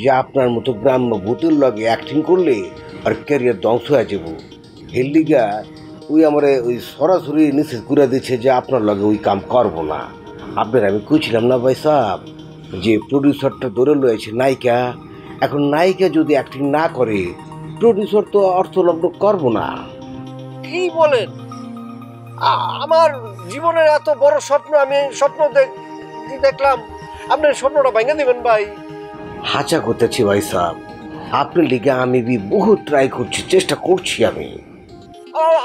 যে আপনার মতো গ্রাম্য ভূতের লগে অ্যাক্টিং করলে আর ক্যারিয়ার ধ্বংস হয়ে যাব। এর লিগা ওই আমার ওই সরাসরি নিষেধ করে দিচ্ছে যে আপনার লগে ওই কাম করবো না। আপনার আমি কইছিলাম না ভাই সাহেব যে প্রডিউসারটা ধরে লয়েছে নায়িকা, এখন নায়িকা যদি অ্যাক্টিং না করে প্রডিউসার তো অর্থলগ্ন করবো না।
কি বলেন? আমার জীবনের এত বড় স্বপ্ন, আমি স্বপ্ন দেখলাম, আপনি স্বপ্নটা ভেঙে দিবেন ভাই।
হাঁচা করতেছি ভাই সাহেব, আপনার লিগে আমি বহু ট্রাই করছি, চেষ্টা করছি আমি।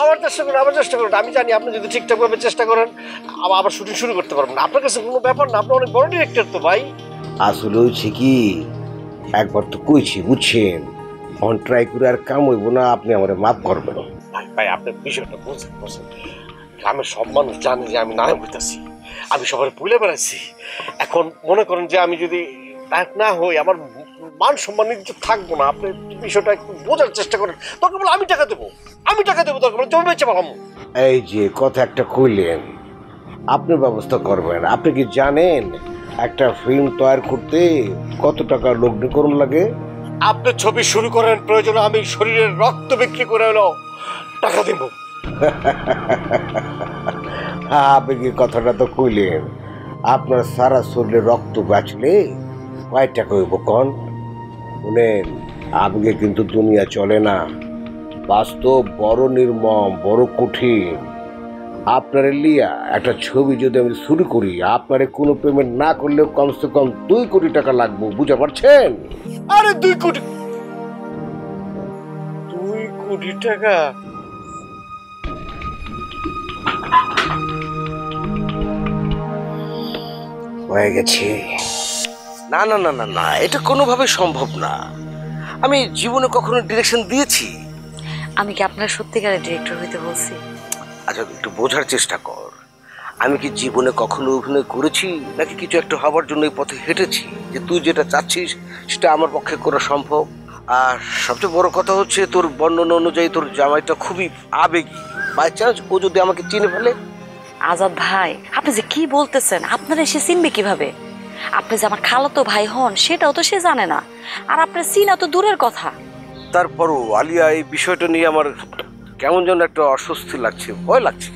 আবার চেষ্টা করুন, আবার চেষ্টা করুন, আমি জানি আপনি যদি ঠিকঠাকভাবে চেষ্টা করেন আবার শুটিং শুরু করতে পারবেন। আপনার কাছে কোনো ব্যাপার না, আপনি অনেক বড় ডিরেক্টর তো ভাই।
আসলে হয়েছে কি, একবার তো কইছি বুঝছেন, অন ট্রাই করে আর কাম হইব না, আপনি আমার মাফ করবেন।
ভাই আপনার বিষয়টা বুঝছেন, গ্রামের সব মানুষ জানে যে আমি নায়ক হইতাছি, আমি সবার ভুলে বেড়াচ্ছি। এখন মনে করেন যে আমি যদি নায়ক না হই আমার মান সম্মান কিছু থাকবো না। আপনি বিষয়টা একটু বোঝার চেষ্টা করেন। দরকার বলে আমি টাকা দেবো, দরকার বলে জমি বেচে পাবো।
এই যে কথা একটা কইলেন, আপনি ব্যবস্থা করবেন। আপনি কি জানেন একটা ফিল্ম তৈরি করতে কত টাকা লগ্নিকরণ লাগে?
আপনি ছবি শুরু করেন, প্রয়োজন আমি শরীরের রক্ত বিক্রি করে হলো টাকা দিব।
আপনি কি কথাটা তো কইলেন, আপনার সারা শরীরে রক্ত বাঁচলে কয় টাকা হইব কন? শুনেন, আবেগে কিন্তু দুনিয়া চলে না, বাস্তব বড় নির্মম, বড় কঠিন। আপনার লিয়া একটা ছবি যদি আমি শুরু করি, আপনারে কোনো পেমেন্ট না করলেও কমসে কম 2 কোটি টাকা লাগবে, বুঝতে পারছেন?
আরে 2 কোটি টাকা?
হয়ে গেছে। না না না না না, এটা কোনোভাবে সম্ভব না। আমি জীবনে কখনো ডিরেকশন দিয়েছি?
আমি কি আপনার সত্যিকারের ডিরেক্টর হইতে বলছি?
আচ্ছা একটু বোঝার চেষ্টা কর, আমি কি জীবনে কখনো অভিনয় করেছি নাকি কিছু একটা হবার জন্য এই পথে হেঁটেছি যে তুই যেটা চাচ্ছিস সেটা আমার পক্ষে করা সম্ভব? আর সবচেয়ে বড় কথা হচ্ছে তোর বর্ণনা অনুযায়ী তোর জামাইটা খুবই আবেগী। বাই চান্স ও যদি আমাকে চিনে ফেলে?
আজাদ ভাই, আপনি যে কি বলতেছেন? আপনারা সে চিনবে কিভাবে? আপনি যে আমার খালাতো ভাই হন সেটাও তো সে জানে না, আর আপনার চিনা তো দূরের কথা।
তারপরও আলিয়া, এই বিষয়টা নিয়ে আমার কেমন যেন একটা অস্বস্তি লাগছে, ভয় লাগছে।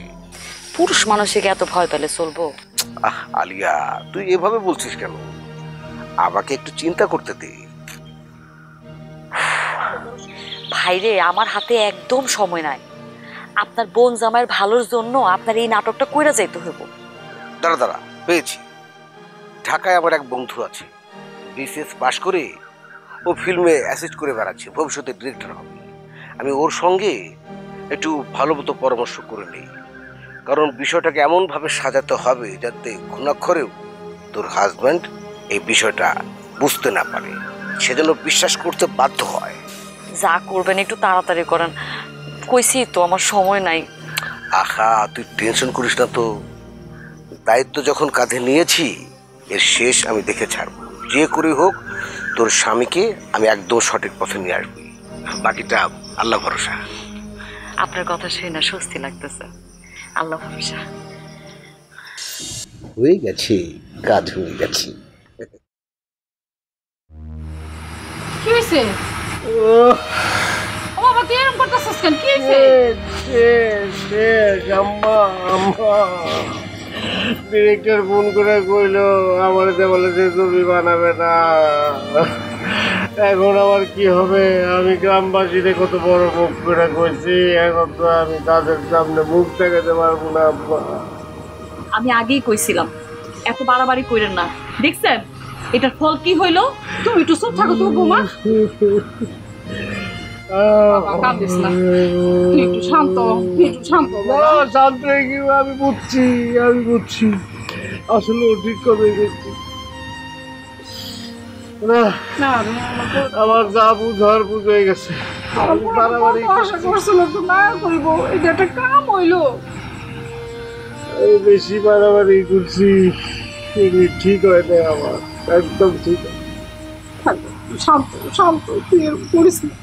পুরুষ মানুষকে এত ভয় পেলে চলবো?
আহ আলিয়া, তুই এভাবে বলছিস কেন? আমাকে একটু চিন্তা করতে দে।
ভাইরে, আমার হাতে একদম সময় নাই। আপনার বোন জামাইয়ের ভালোর জন্য আপনার এই নাটকটা কইরা যাইতে হইব।
দাঁড়া দাঁড়া, পেয়েছি। ঢাকায় আমার এক বন্ধু আছে, বিসিএস পাশ করে ও ফিল্মে অ্যাসিস্ট করে বেড়াচ্ছে, ভবিষ্যতে ডিরেক্টর হবে। আমি ওর সঙ্গে একটু ভালো মতো পরামর্শ করে নিই, কারণ বিষয়টাকে এমনভাবে সাজাতে হবে যাতে ঘুণাক্ষরেও তোর হাজব্যান্ড এই বিষয়টা বুঝতে না পারে, সেজন্য বিশ্বাস করতে বাধ্য হয়।
যা করবেন একটু তাড়াতাড়ি করেন, কইছি তো আমার সময় নাই।
আহা, তুই টেনশন করিস না তো। দায়িত্ব যখন কাঁধে নিয়েছি এর শেষ আমি দেখে ছাড়বো। যে করে হোক তোর স্বামীকে আমি একদম সঠিক পথে নিয়ে আসবি, বাকিটা আল্লাহ ভরসা।
আপনার কথা শুনে না স্বস্তি লাগতেছে। আল্লাহ ভরসা।
হয়ে গেছে, কাজ হয়ে গেছে।
কি হয়েছে? ও বাবা, তুই এরকম করতেছিস কেন? কি হয়েছে?
ডিরেক্টর ফোন করে কইলো আমার বলে যে ছবি বানাবে না। এখন আমার কি হবে? আমি গ্রামবাসীতে কত বড় মুখ করে কইছি, এখন তো আমি তাদের সামনে মুখ দেখাতে পারবো না।
আমি আগেই কইছিলাম এত বাড়াবাড়ি কইরেন না। দেখছেন এটার ফল কি হইলো? তুমি একটু চুপ থাকো তো বৌমা।
কাঁদিস না, তুই একটু শান্ত, শান্ত
হয়ে গিয়ে আমি বুঝছি আসলে ও ঠিক করে গেছি না। আমার যা বুঝার বুঝে গেছে।
আশা করছিল তো না করিব, এটা একটা কাম হইলো।
আমি বেশি বাড়াবাড়ি করছি, ঠিক হয় না আমার, একদম ঠিক।
শান্ত শান্ত, তুই করিস না।